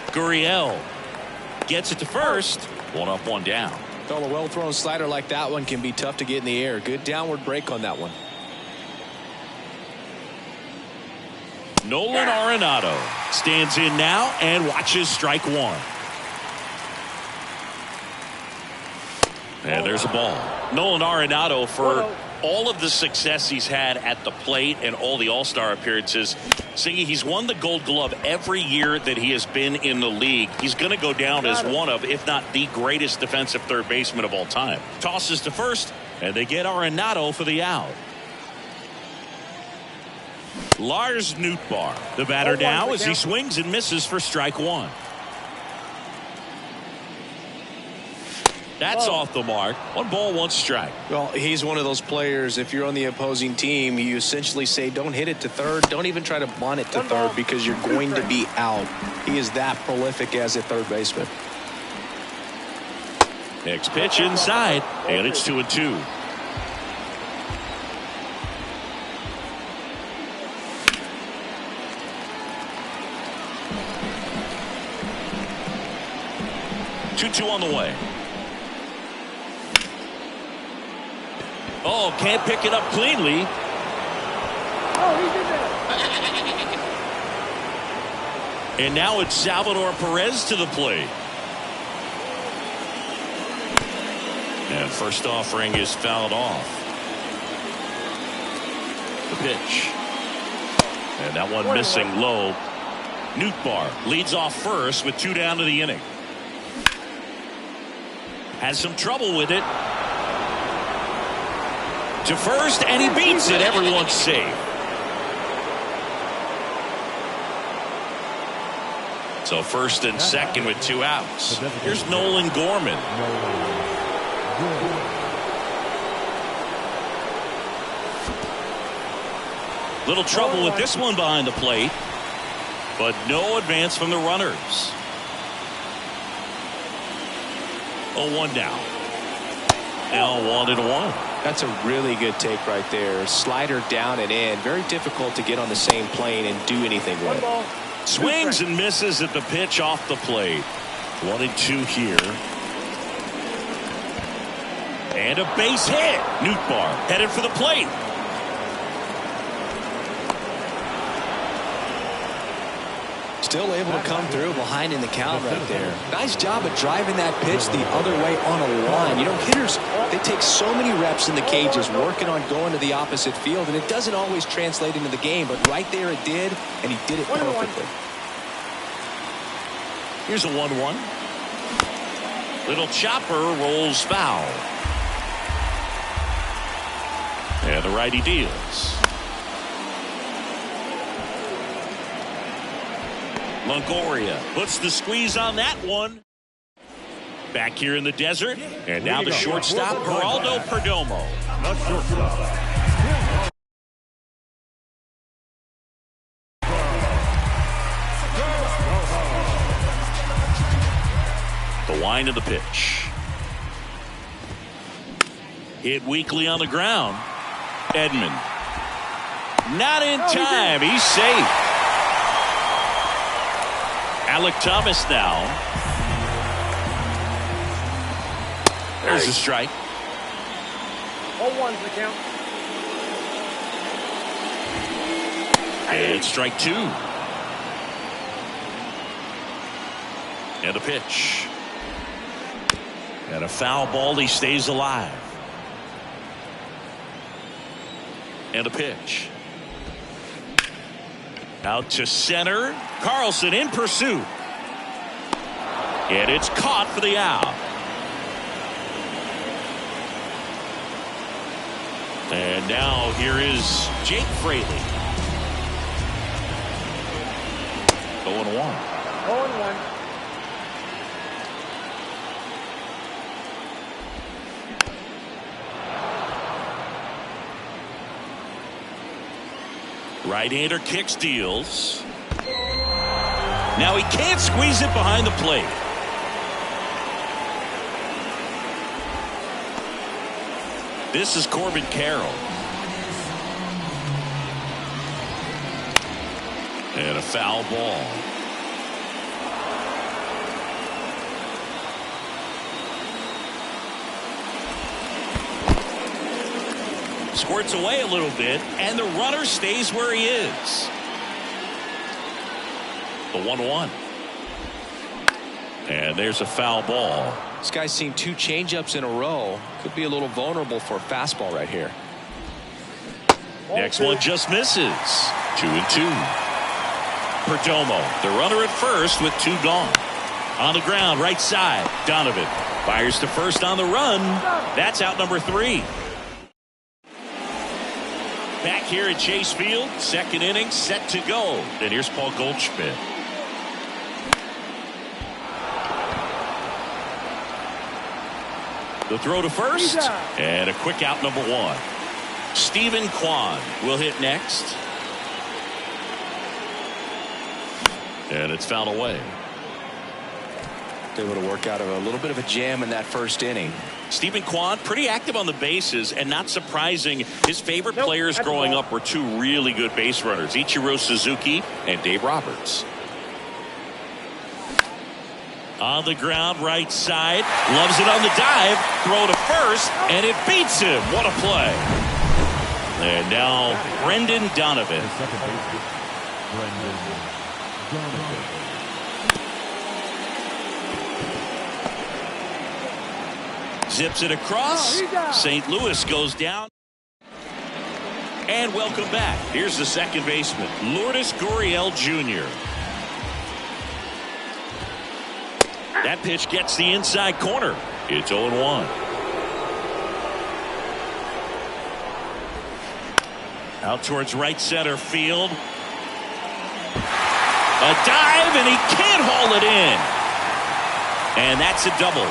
Gurriel gets it to first. 1 up, 1 down. Well, a well-thrown slider like that one can be tough to get in the air. Good downward break on that one. Nolan Arenado stands in now and watches strike 1. And there's a ball. Nolan Arenado, for all of the success he's had at the plate and all the All-Star appearances, Siggy, he's won the Gold Glove every year that he has been in the league. He's going to go down as one of, if not the greatest defensive third baseman of all time. Tosses to first, and they get Arenado for the out. Lars Nootbaar, the batter now, as he swings and misses for strike 1. That's off the mark. 1 ball, 1 strike. Well, he's one of those players, if you're on the opposing team, you essentially say, don't hit it to third. Don't even try to bunt it to third because you're going to be out. He is that prolific as a third baseman. Next pitch inside, and it's 2-2. Two on the way. Oh, can't pick it up cleanly. Oh, he did that. And now it's Salvador Perez to the plate. And first offering is fouled off. The pitch. And that one missing low. Nootbaar leads off first with 2 down to the inning. Has some trouble with it. To first, and he beats it. Everyone's safe. So first and second with 2 outs. Here's Nolan Gorman. Little trouble with this one behind the plate, but no advance from the runners. 0-1 now. Now 1-1. That's a really good take right there. Slider down and in. Very difficult to get on the same plane and do anything with it. Swings and misses at the pitch off the plate. 1-2 here. And a base hit. Nootbaar headed for the plate. Still able to come through behind in the count right there. Nice job of driving that pitch the other way on a line. You know, hitters, they take so many reps in the cages working on going to the opposite field, and it doesn't always translate into the game, but right there it did, and he did it perfectly. Here's a 1-1. Little chopper rolls foul. And the righty deals. Longoria puts the squeeze on that one. Back here in the desert. And now the shortstop, Geraldo Perdomo. The shortstop. The wind of the pitch. Hit weakly on the ground. Edman. Not in time. He's safe. Alec Thomas now. There's a strike. 0-1's the count. And strike 2. And a pitch. And a foul ball. He stays alive. And a pitch. Out to center. Carlson in pursuit. And it's caught for the out. And now here is Jake Fraley. 0-1. 0-1. Right-hander kicks, deals. Now he can't squeeze it behind the plate. This is Corbin Carroll. And a foul ball. Squirts away a little bit, and the runner stays where he is. The 1-1. And there's a foul ball. This guy's seen 2 changeups in a row. Could be a little vulnerable for a fastball right here. Next one just misses. 2-2. Perdomo, the runner at first with 2 gone. On the ground, right side. Donovan fires to first on the run. That's out number 3. Back here at Chase Field, second inning set to go. And here's Paul Goldschmidt. The throw to first, and a quick out number 1. Stephen Kwan will hit next. And it's fouled away. Able to work out of a little bit of a jam in that first inning. Stephen Kwan pretty active on the bases, and not surprising, his favorite players growing up were 2 really good base runners, Ichiro Suzuki and Dave Roberts. On the ground, right side, loves it on the dive, throw to first, and it beats him. What a play. And now Brendan Donovan. Second baseman, Brendan Donovan. Zips it across. St. Louis goes down. And welcome back. Here's the second baseman, Lourdes Gurriel Jr. That pitch gets the inside corner. It's 0-1. Out towards right center field. A dive, and he can't haul it in. And that's a double.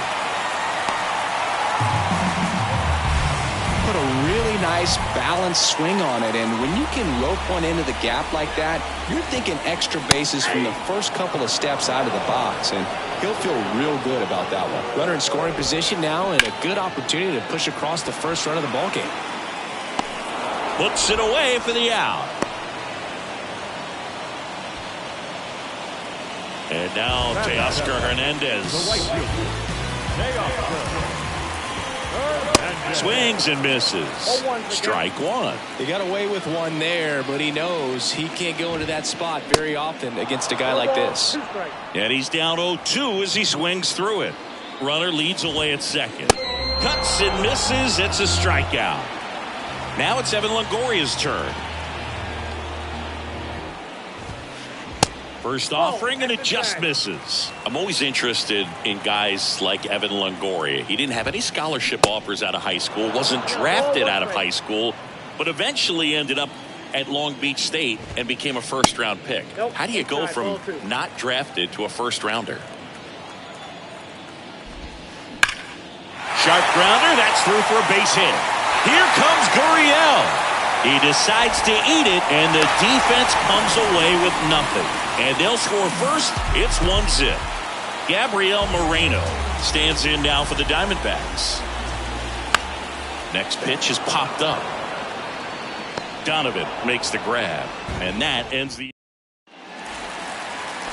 Put a really nice balanced swing on it, and when you can rope one into the gap like that, you're thinking extra bases from the first couple of steps out of the box, and he'll feel real good about that one. Runner in scoring position now, and a good opportunity to push across the first run of the ballgame. Puts it away for the out. And now Teoscar Hernandez. Swings and misses. Strike one. He got away with one there, but he knows he can't go into that spot very often against a guy like this. And he's down 0-2 as he swings through it. Runner leads away at second. Cuts and misses. It's a strikeout. Now it's Evan Longoria's turn. First offering, and it just misses. I'm always interested in guys like Evan Longoria. He didn't have any scholarship offers out of high school, wasn't drafted out of high school, but eventually ended up at Long Beach State and became a first-round pick. How do you go from not drafted to a first-rounder? Sharp grounder, that's through for a base hit. Here comes Gurriel. He decides to eat it, and the defense comes away with nothing. And they'll score first. It's 1-0. Gabriel Moreno stands in now for the Diamondbacks. Next pitch is popped up. Donovan makes the grab, and that ends the.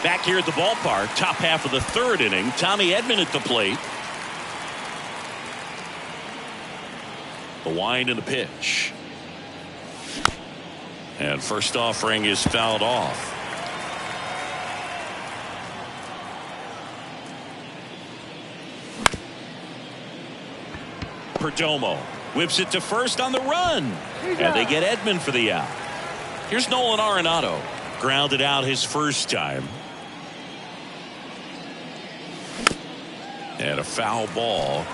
Back here at the ballpark, top half of the third inning, Tommy Edman at the plate. The wind and the pitch. And first offering is fouled off. Perdomo whips it to first on the run. And they get Edman for the out. Here's Nolan Arenado. Grounded out his first time. And a foul ball.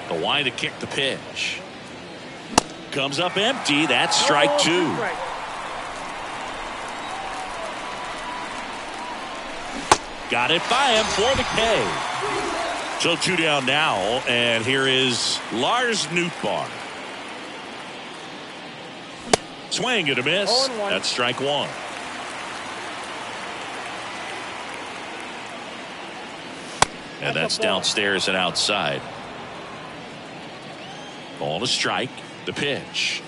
The wind to kick the pitch. Comes up empty. That's strike two. Got it by him for the K. So 2 down now, and here is Lars Nootbaar. Swing and a miss. That's strike one. And that's downstairs and outside. Ball to strike. The pitch.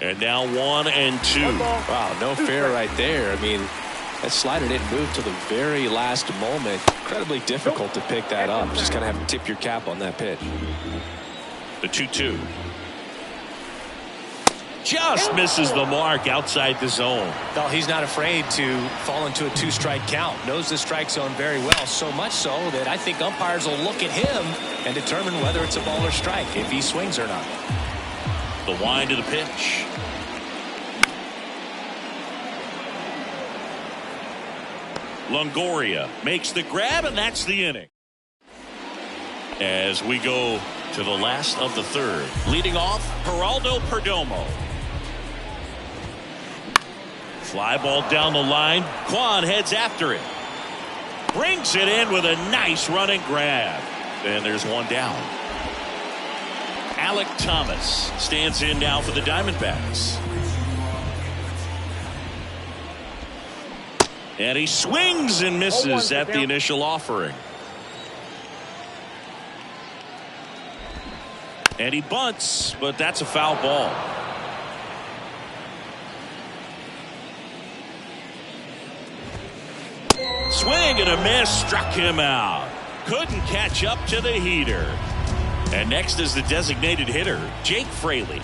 And now 1-2. Wow, no fair right there. I mean, that slider didn't move till the very last moment. Incredibly difficult to pick that up. Just kind of have to tip your cap on that pitch. The 2-2. Just misses the mark outside the zone. Well, he's not afraid to fall into a 2-strike count. Knows the strike zone very well, so much so that I think umpires will look at him and determine whether it's a ball or strike, if he swings or not. The wind of the pitch. Longoria makes the grab, and that's the inning. As we go to the last of the third. Leading off, Geraldo Perdomo. Fly ball down the line. Kwan heads after it. Brings it in with a nice running grab. And there's one down. Alek Thomas stands in now for the Diamondbacks. And he swings and misses at the initial offering. And he bunts, but that's a foul ball. Swing and a miss, struck him out. Couldn't catch up to the heater. And next is the designated hitter, Jake Fraley.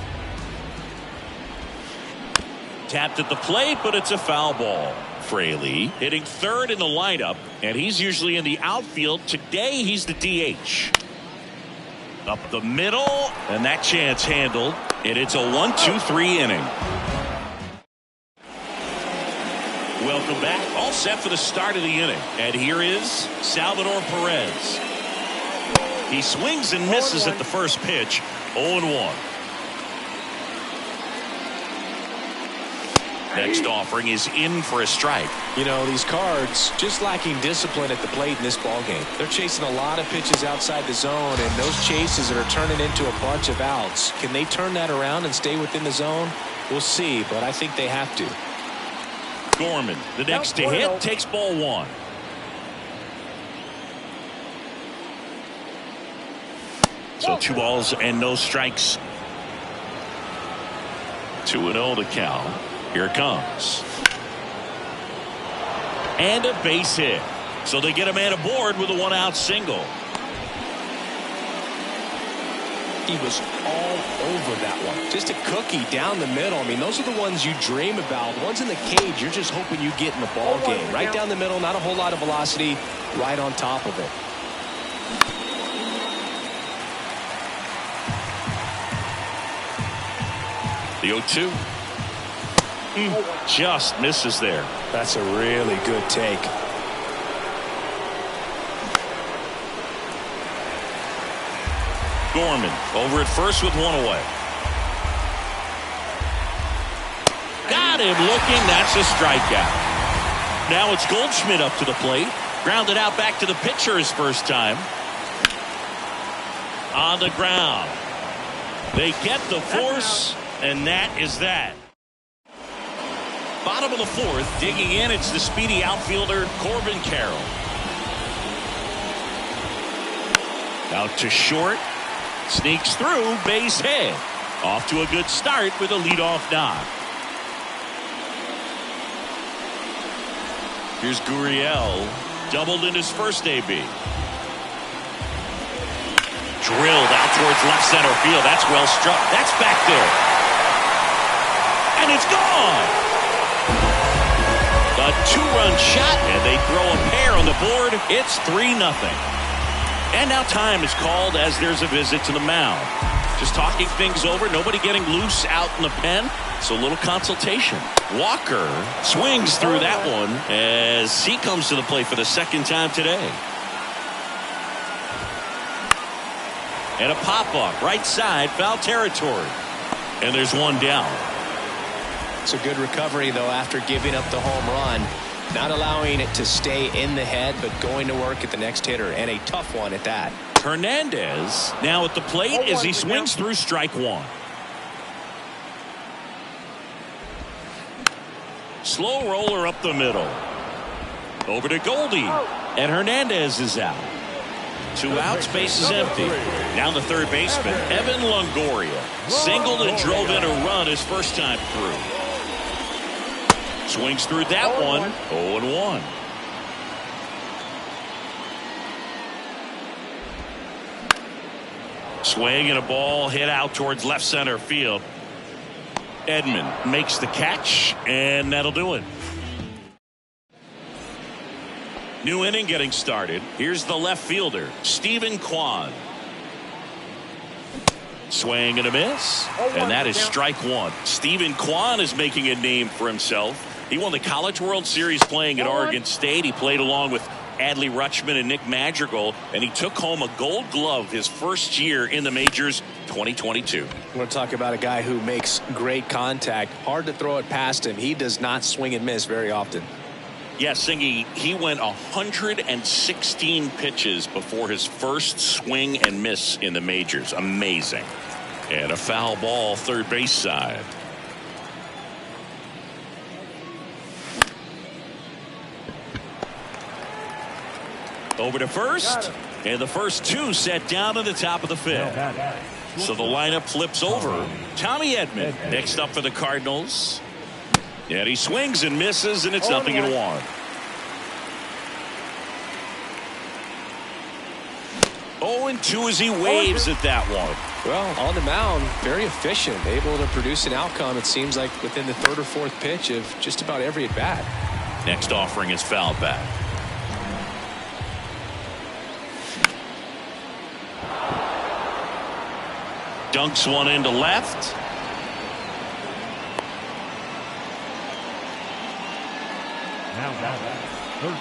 Tapped at the plate, but it's a foul ball. Fraley hitting third in the lineup, and he's usually in the outfield. Today he's the DH. Up the middle, and that chance handled. And it's a 1-2-3 inning. Welcome back. All set for the start of the inning. And here is Salvador Perez. He swings and misses at the first pitch. 0-1. Next offering is in for a strike. You know, these Cards just lacking discipline at the plate in this ball game. They're chasing a lot of pitches outside the zone, and those chases that are turning into a bunch of outs. Can they turn that around and stay within the zone? We'll see, but I think they have to. Gorman, the next to hit, takes ball one. So 2 balls and no strikes. 2-0 to count. Here it comes. And a base hit. So they get a man aboard with a 1-out single. He was all over that one. Just a cookie down the middle. I mean, those are the ones you dream about. The ones in the cage, you're just hoping you get in the ball game. Right down the middle, not a whole lot of velocity, right on top of it. The 0-2. Just misses there. That's a really good take. Gorman over at first with 1 away. Got him looking. That's a strikeout. Now it's Goldschmidt up to the plate. Grounded out back to the pitcher his first time. On the ground. They get the force, and that is that. Bottom of the 4th, digging in, it's the speedy outfielder Corbin Carroll. Out to short, sneaks through, base hit. Off to a good start with a leadoff knock. Here's Gurriel, doubled in his first AB. Drilled out towards left center field. That's well struck. That's back there. And it's gone. A 2-run shot, and they throw a pair on the board. It's 3-0. And now time is called as there's a visit to the mound. Just talking things over, nobody getting loose out in the pen. So a little consultation. Walker swings through that one as he comes to the plate for the second time today. And a pop-up, right side, foul territory. And there's one down. It's a good recovery, though, after giving up the home run. Not allowing it to stay in the head, but going to work at the next hitter, and a tough one at that. Hernandez now at the plate as he swings through strike one. Slow roller up the middle. Over to Goldie, and Hernandez is out. 2 outs, base is empty. Now the third baseman, Evan Longoria, singled and drove in a run his first time through. Swings through that one, 0-1. Swing and a ball hit out towards left center field. Edman makes the catch, and that'll do it. New inning getting started. Here's the left fielder, Stephen Kwan. Swing and a miss, and that is strike one. Stephen Kwan is making a name for himself. He won the College World Series playing at Oregon State. He played along with Adley Rutschman and Nick Madrigal, and he took home a Gold Glove his first year in the majors, 2022. We're going to talk about a guy who makes great contact. Hard to throw it past him. He does not swing and miss very often. Yeah, Singy, he went 116 pitches before his first swing and miss in the majors. Amazing. And a foul ball, third base side. Over to first, and the first 2 set down to the top of the 5th. So the lineup flips over. Tommy Edman next up for the Cardinals. And he swings and misses, and it's 0-1. 0-2 as he waves at that one. Well, on the mound, very efficient, able to produce an outcome, it seems like, within the 3rd or 4th pitch of just about every at-bat. Next offering is fouled back. Dunks one into left.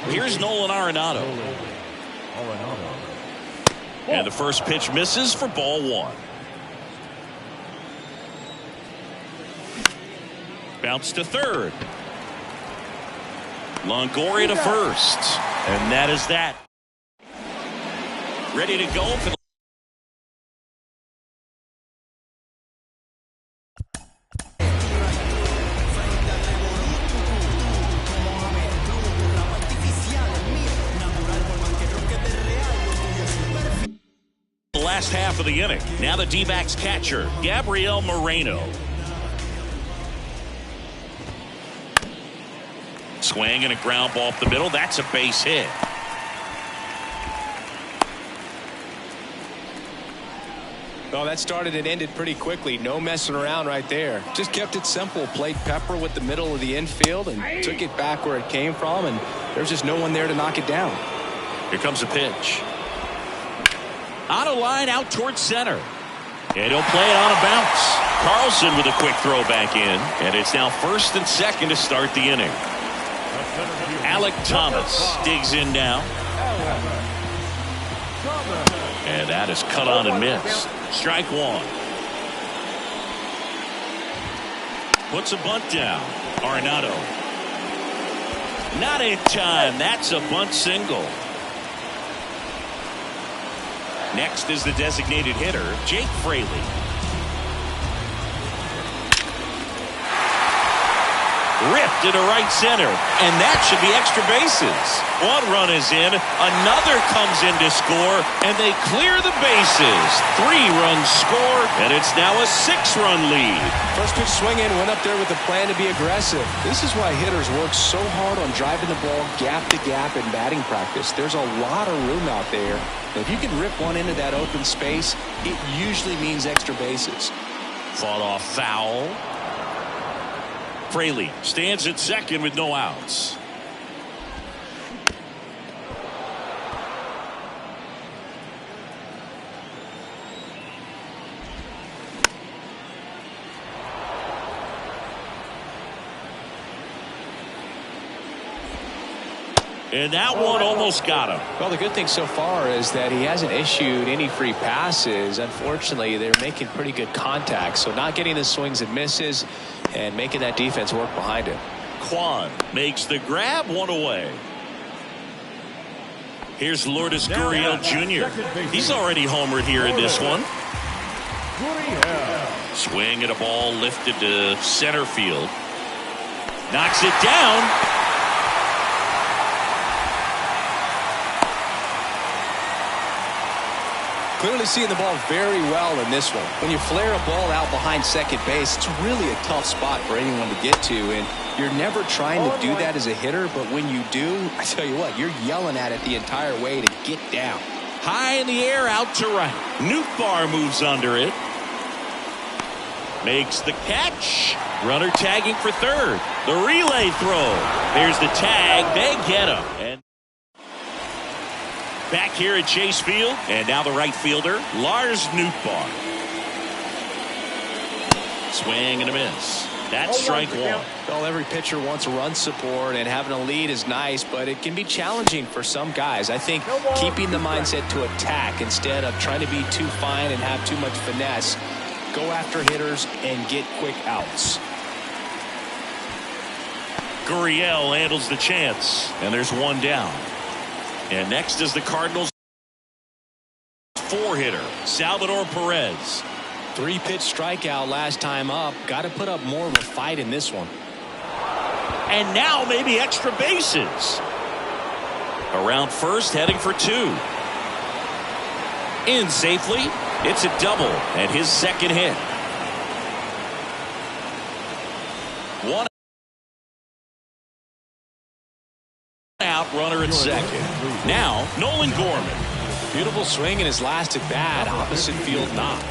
Here's Nolan Arenado. And the first pitch misses for ball one. Bounce to third. Longoria to first. And that is that. Ready to go for the last half of the inning. Now the D-backs catcher, Gabriel Moreno. Swing and a ground ball up the middle. That's a base hit. Well, that started and ended pretty quickly. No messing around right there. Just kept it simple. Played pepper with the middle of the infield and took it back where it came from, and there's just no one there to knock it down. Here comes a pitch. On a line out towards center. And he'll play it on a bounce. Carlson with a quick throw back in. And it's now first and second to start the inning. Alek Thomas digs in now. And that is cut on and missed. Strike one. Puts a bunt down. Arenado. Not in time. That's a bunt single. Next is the designated hitter, Jake Fraley. Ripped into right center, and that should be extra bases. One run is in, another comes in to score, and they clear the bases. 3 runs score, and it's now a 6-run lead. First pitch swing in, went up there with a plan to be aggressive. This is why hitters work so hard on driving the ball gap to gap in batting practice. There's a lot of room out there. If you can rip one into that open space, it usually means extra bases. Fought off foul. Fraley stands at second with no outs. And that one almost got him. Well, the good thing so far is that he hasn't issued any free passes. Unfortunately, they're making pretty good contact, so not getting the swings and misses and making that defense work behind him. Kwan makes the grab, one away. Here's Lourdes Gurriel Jr. He's already homered here in this one. Swing at a ball lifted to center field. Knocks it down. Clearly seeing the ball very well in this one. When you flare a ball out behind second base, it's really a tough spot for anyone to get to, and you're never trying to do that as a hitter, but when you do, I tell you what, you're yelling at it the entire way to get down. High in the air, out to right. Nootbaar moves under it. Makes the catch. Runner tagging for third. The relay throw. Here's the tag. They get him. And back here at Chase Field, and now the right fielder, Lars Nootbaar. Swing and a miss. That's strike one. Well, every pitcher wants run support, and having a lead is nice, but it can be challenging for some guys. I think keeping the mindset to attack instead of trying to be too fine and have too much finesse. Go after hitters and get quick outs. Gurriel handles the chance, and there's one down. And next is the Cardinals' 4-hitter, Salvador Perez. 3-pitch strikeout last time up. Got to put up more of a fight in this one. And now maybe extra bases. Around first, heading for 2. In safely. It's a double and his second hit. 1 out, runner at second. Now Nolan Gorman. Beautiful swing in his last at bat. Opposite field knock.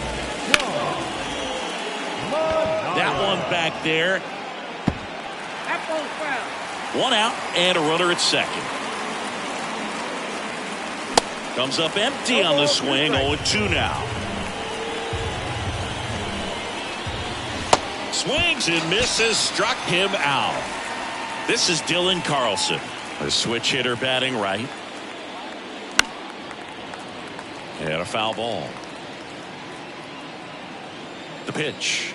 That one back there. 1 out and a runner at second. Comes up empty on the swing. 0-2 now. Swings and misses, struck him out. This is Dylan Carlson, a switch hitter batting right. And a foul ball. The pitch.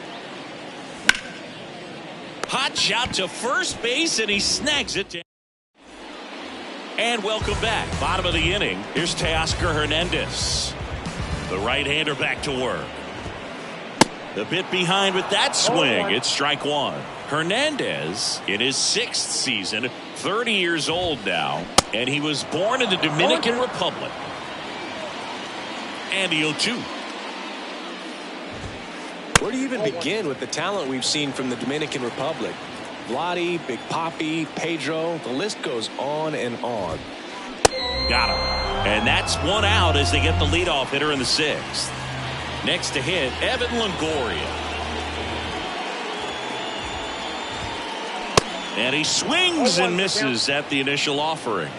Hot shot to first base, and he snags it. And welcome back. Bottom of the inning. Here's Teoscar Hernandez. The right-hander back to work. A bit behind with that swing. It's strike one. Hernandez in his 6th season, 30 years old now, and he was born in the Dominican Republic. And the 0-2. Where do you even begin with the talent we've seen from the Dominican Republic? Vladi, Big Papi, Pedro, the list goes on and on. Got him. And that's one out as they get the leadoff hitter in the 6th. Next to hit, Evan Longoria. And he swings and misses at the initial offering.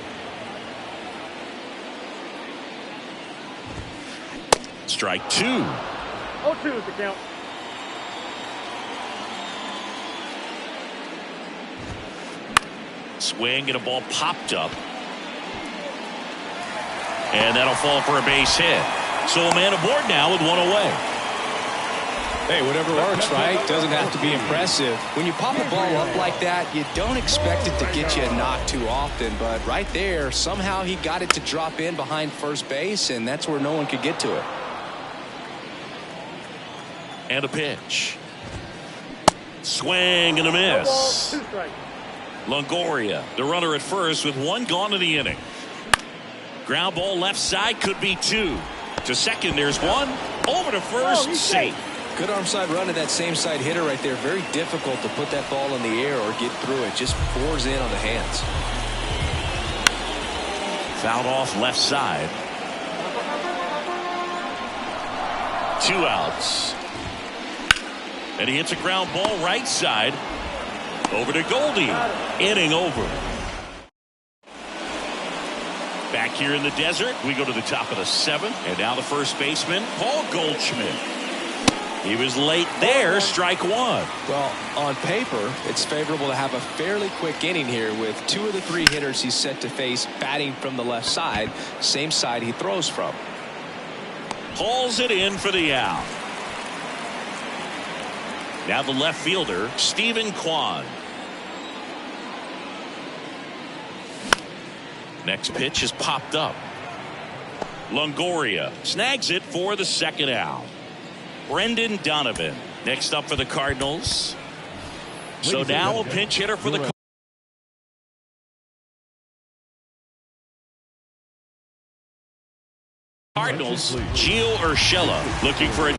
Strike 2. 0-2 is the count. Swing and a ball popped up. And that'll fall for a base hit. So a man aboard now with one away. Hey, whatever works, right? Doesn't have to be impressive. When you pop a ball up like that, you don't expect it to get you a knock too often. But right there, somehow he got it to drop in behind first base, and that's where no one could get to it. And a pitch. Swing and a miss. 2 strikes. Longoria, the runner at first with one gone in the inning. Ground ball left side, could be 2. To second, there's 1. Over to first, safe. Good arm side run to that same side hitter right there. Very difficult to put that ball in the air or get through it. Just pours in on the hands. Fouled off left side. 2 outs. And he hits a ground ball right side. Over to Goldie. Inning over. Back here in the desert, we go to the top of the 7th. And now the first baseman, Paul Goldschmidt. He was late there, strike 1. Well, on paper, it's favorable to have a fairly quick inning here with 2 of the 3 hitters he's set to face batting from the left side, same side he throws from. Hauls it in for the out. Now the left fielder, Stephen Kwan. Next pitch is popped up. Longoria snags it for the 2nd out. Brendan Donovan next up for the Cardinals. So now a pinch hitter for the Cardinals. Gio Urshela looking for a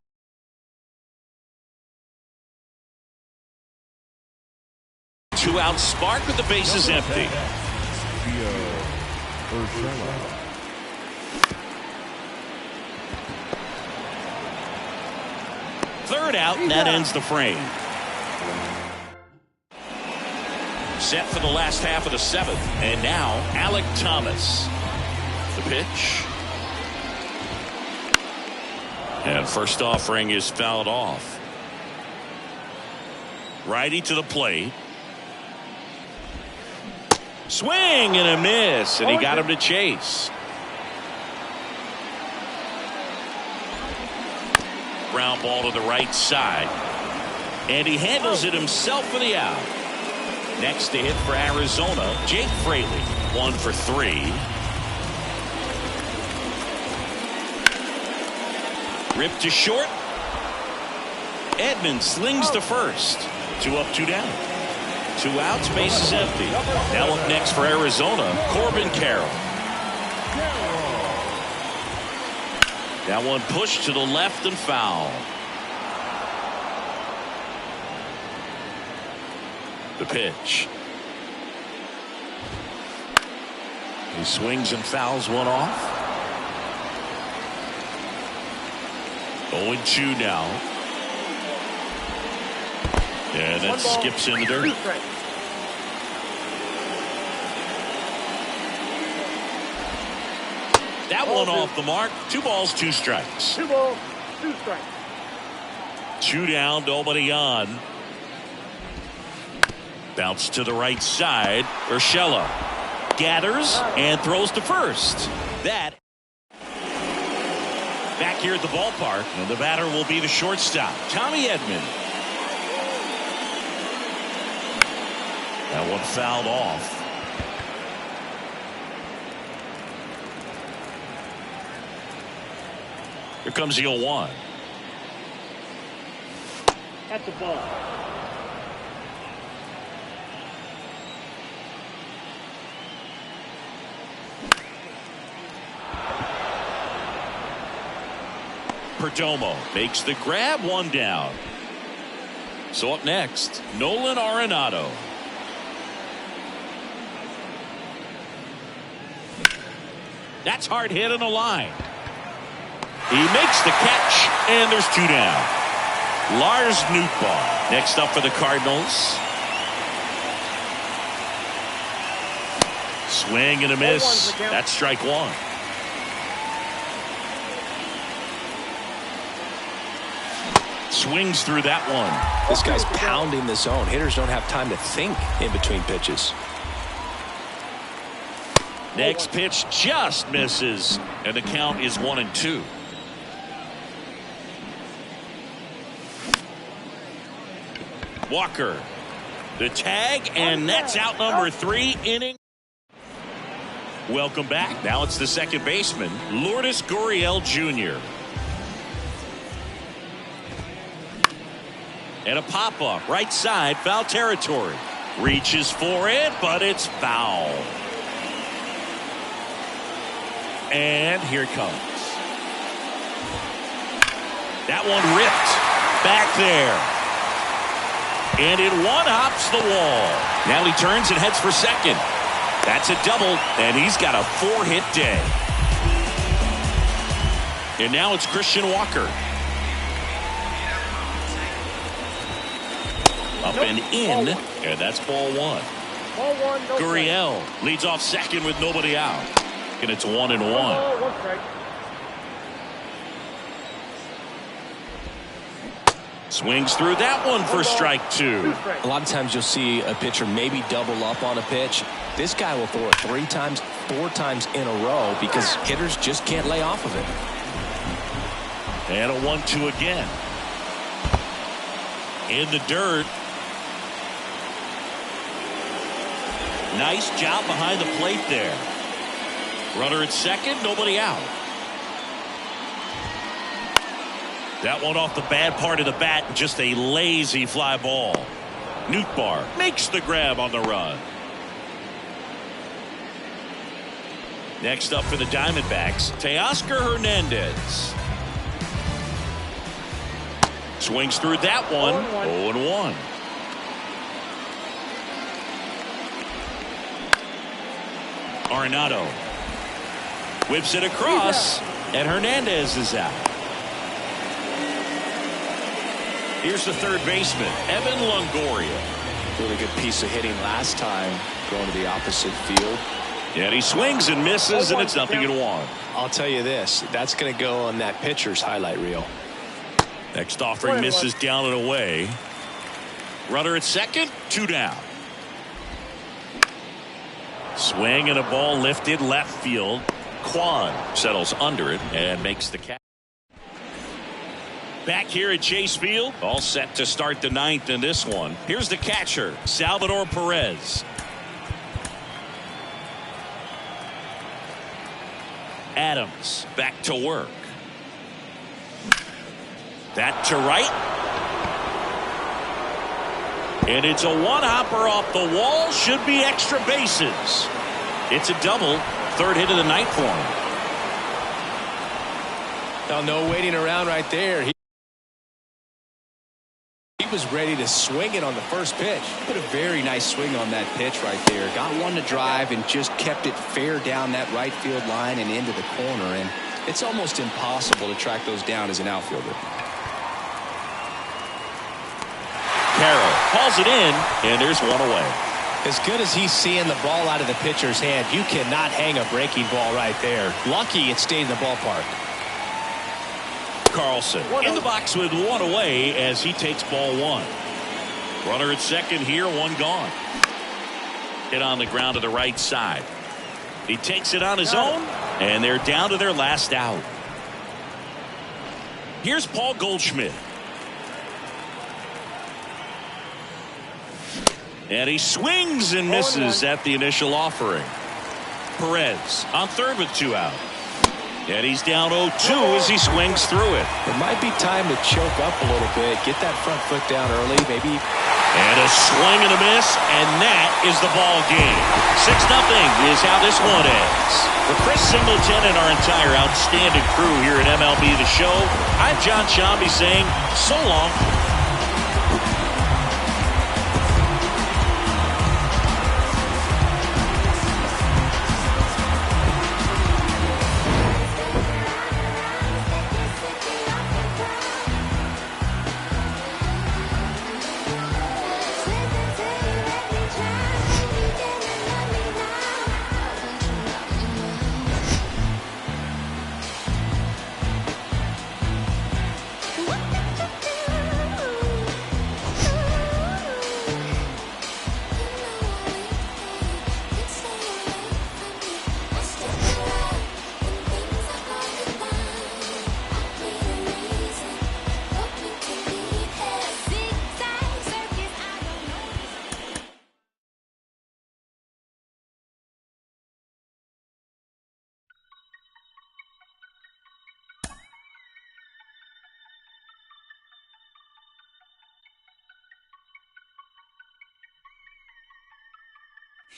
2-out spark with the bases empty. Third out, and that ends the frame. Set for the last half of the 7th, and now Alek Thomas. The pitch. And first offering is fouled off. Righty to the plate. Swing and a miss, and he got him to chase. Ground ball to the right side. And he handles it himself for the out. Next to hit for Arizona, Jake Fraley. 1 for 3. Ripped to short. Edman slings to first. 2 up, 2 down. 2 outs, bases empty. Now up next for Arizona, Corbin Carroll. That one pushed to the left and foul. The pitch. He swings and fouls one off. 0-2 now. And that skips in the dirt. That one off the mark. 2 balls, 2 strikes. 2 balls, 2 strikes. 2 down, nobody on. Bounce to the right side. Urshela gathers and throws to first. That back here at the ballpark, and the batter will be the shortstop, Tommy Edman. That one fouled off. Here comes the 0-1. At the ball. Perdomo makes the grab, one down. So up next, Nolan Arenado. That's hard hit on the line. He makes the catch, and there's 2 down. Lars Nootbaar next up for the Cardinals. Swing and a miss. That's strike 1. Swings through that one. This guy's pounding the zone. Hitters don't have time to think in between pitches. Next pitch just misses, and the count is 1-2. Walker, the tag, and that's out number 3 inning. Welcome back. Now it's the second baseman, Lourdes Gurriel Jr. And a pop-up, right side, foul territory. Reaches for it, but it's foul. And here it comes. That one ripped back there. And it one-hops the wall. Now he turns and heads for second. That's a double, and he's got a 4-hit day. And now it's Christian Walker. Up and in, and that's ball 1. Ball 1, no Gurriel leads off second with nobody out. And it's 1-1. ball, 1 strike. Swings through that one for strike 2. 2 strikes. A lot of times you'll see a pitcher maybe double up on a pitch. This guy will throw it 3 times, 4 times in a row because hitters just can't lay off of it. And a 1-2 again. In the dirt. Nice job behind the plate there. Runner at second, nobody out. That one off the bad part of the bat, just a lazy fly ball. Nootbaar makes the grab on the run. Next up for the Diamondbacks, Teoscar Hernandez. Swings through that one. 0-1. Arenado whips it across, and Hernandez is out. Here's the third baseman, Evan Longoria. Really good piece of hitting last time, going to the opposite field. And he swings and misses, and it's 0-1. I'll tell you this, that's going to go on that pitcher's highlight reel. Next offering misses down and away. Runner at second, 2 down. Swing and a ball lifted left field. Kwan settles under it and makes the catch. Back here at Chase Field, all set to start the 9th in this one. Here's the catcher, Salvador Perez. Adams back to work. That to right. And it's a one-hopper off the wall. Should be extra bases. It's a double. 3rd hit of the night for him. Now, no waiting around right there. He was ready to swing it on the first pitch. Put a very nice swing on that pitch right there. Got one to drive and just kept it fair down that right field line and into the corner. And it's almost impossible to track those down as an outfielder. Carroll hauls it in, and there's one away. As good as he's seeing the ball out of the pitcher's hand, you cannot hang a breaking ball right there. Lucky it stayed in the ballpark. Carlson in the box with one away as he takes ball 1. Runner at second here, one gone. Hit on the ground to the right side. He takes it on his own, and they're down to their last out. Here's Paul Goldschmidt. And he swings and misses at the initial offering. Perez on third with 2 out. And he's down 0-2 as he swings through it. It might be time to choke up a little bit. Get that front foot down early, maybe. And a swing and a miss, and that is the ball game. 6-0 is how this one ends. For Chris Singleton and our entire outstanding crew here at MLB The Show, I'm John Shambi saying so long.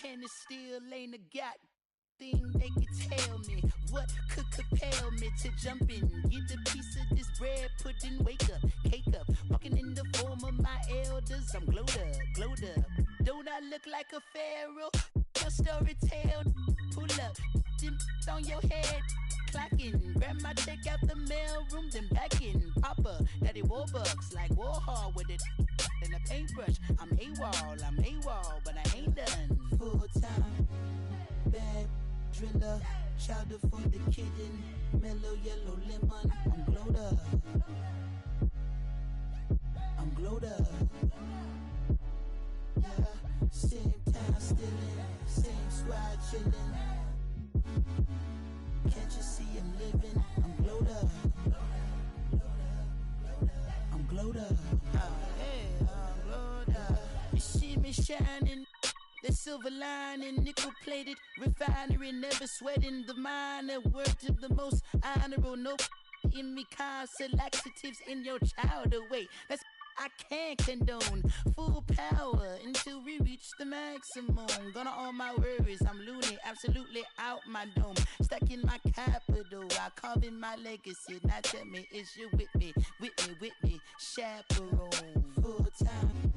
And it still ain't a god thing they can tell me. What could compel me to jump in, get a piece of this bread, put in, wake up, cake up, walking in the form of my elders. I'm glowed up. Don't I look like a pharaoh? Your story tell, pull up, them on your head, clocking, grab my check out the mail room, then back in, Papa, Daddy Warbucks, like Warhol with it. And a paintbrush, I'm AWOL, but I ain't done. Full time, bad driller, chowder for the kitten, mellow yellow lemon. I'm glowed up. Yeah, same time stealing, same squad chilling. Can't you see I'm living? I'm glowed up. I'm glowed up. You see me shining, the silver lining, nickel plated refinery, never sweating the minor word to the most honorable. No in me, constant laxatives in your child away. That's I can't condone. Full power until we reach the maximum. Gonna all my worries, I'm loony, absolutely out my dome. Stuck in my capital, I carve in my legacy. Now tell me, is you with me, chaperone. Full time,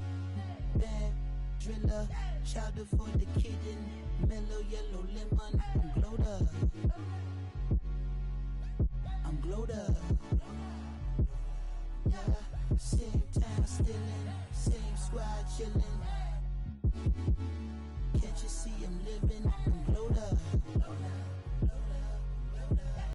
bad driller, chowder for the kitten, mellow yellow lemon. I'm glowed up. I'm glowed up. Yeah, same time stealing, same squad chilling. Can't you see I'm living? I'm glowed up.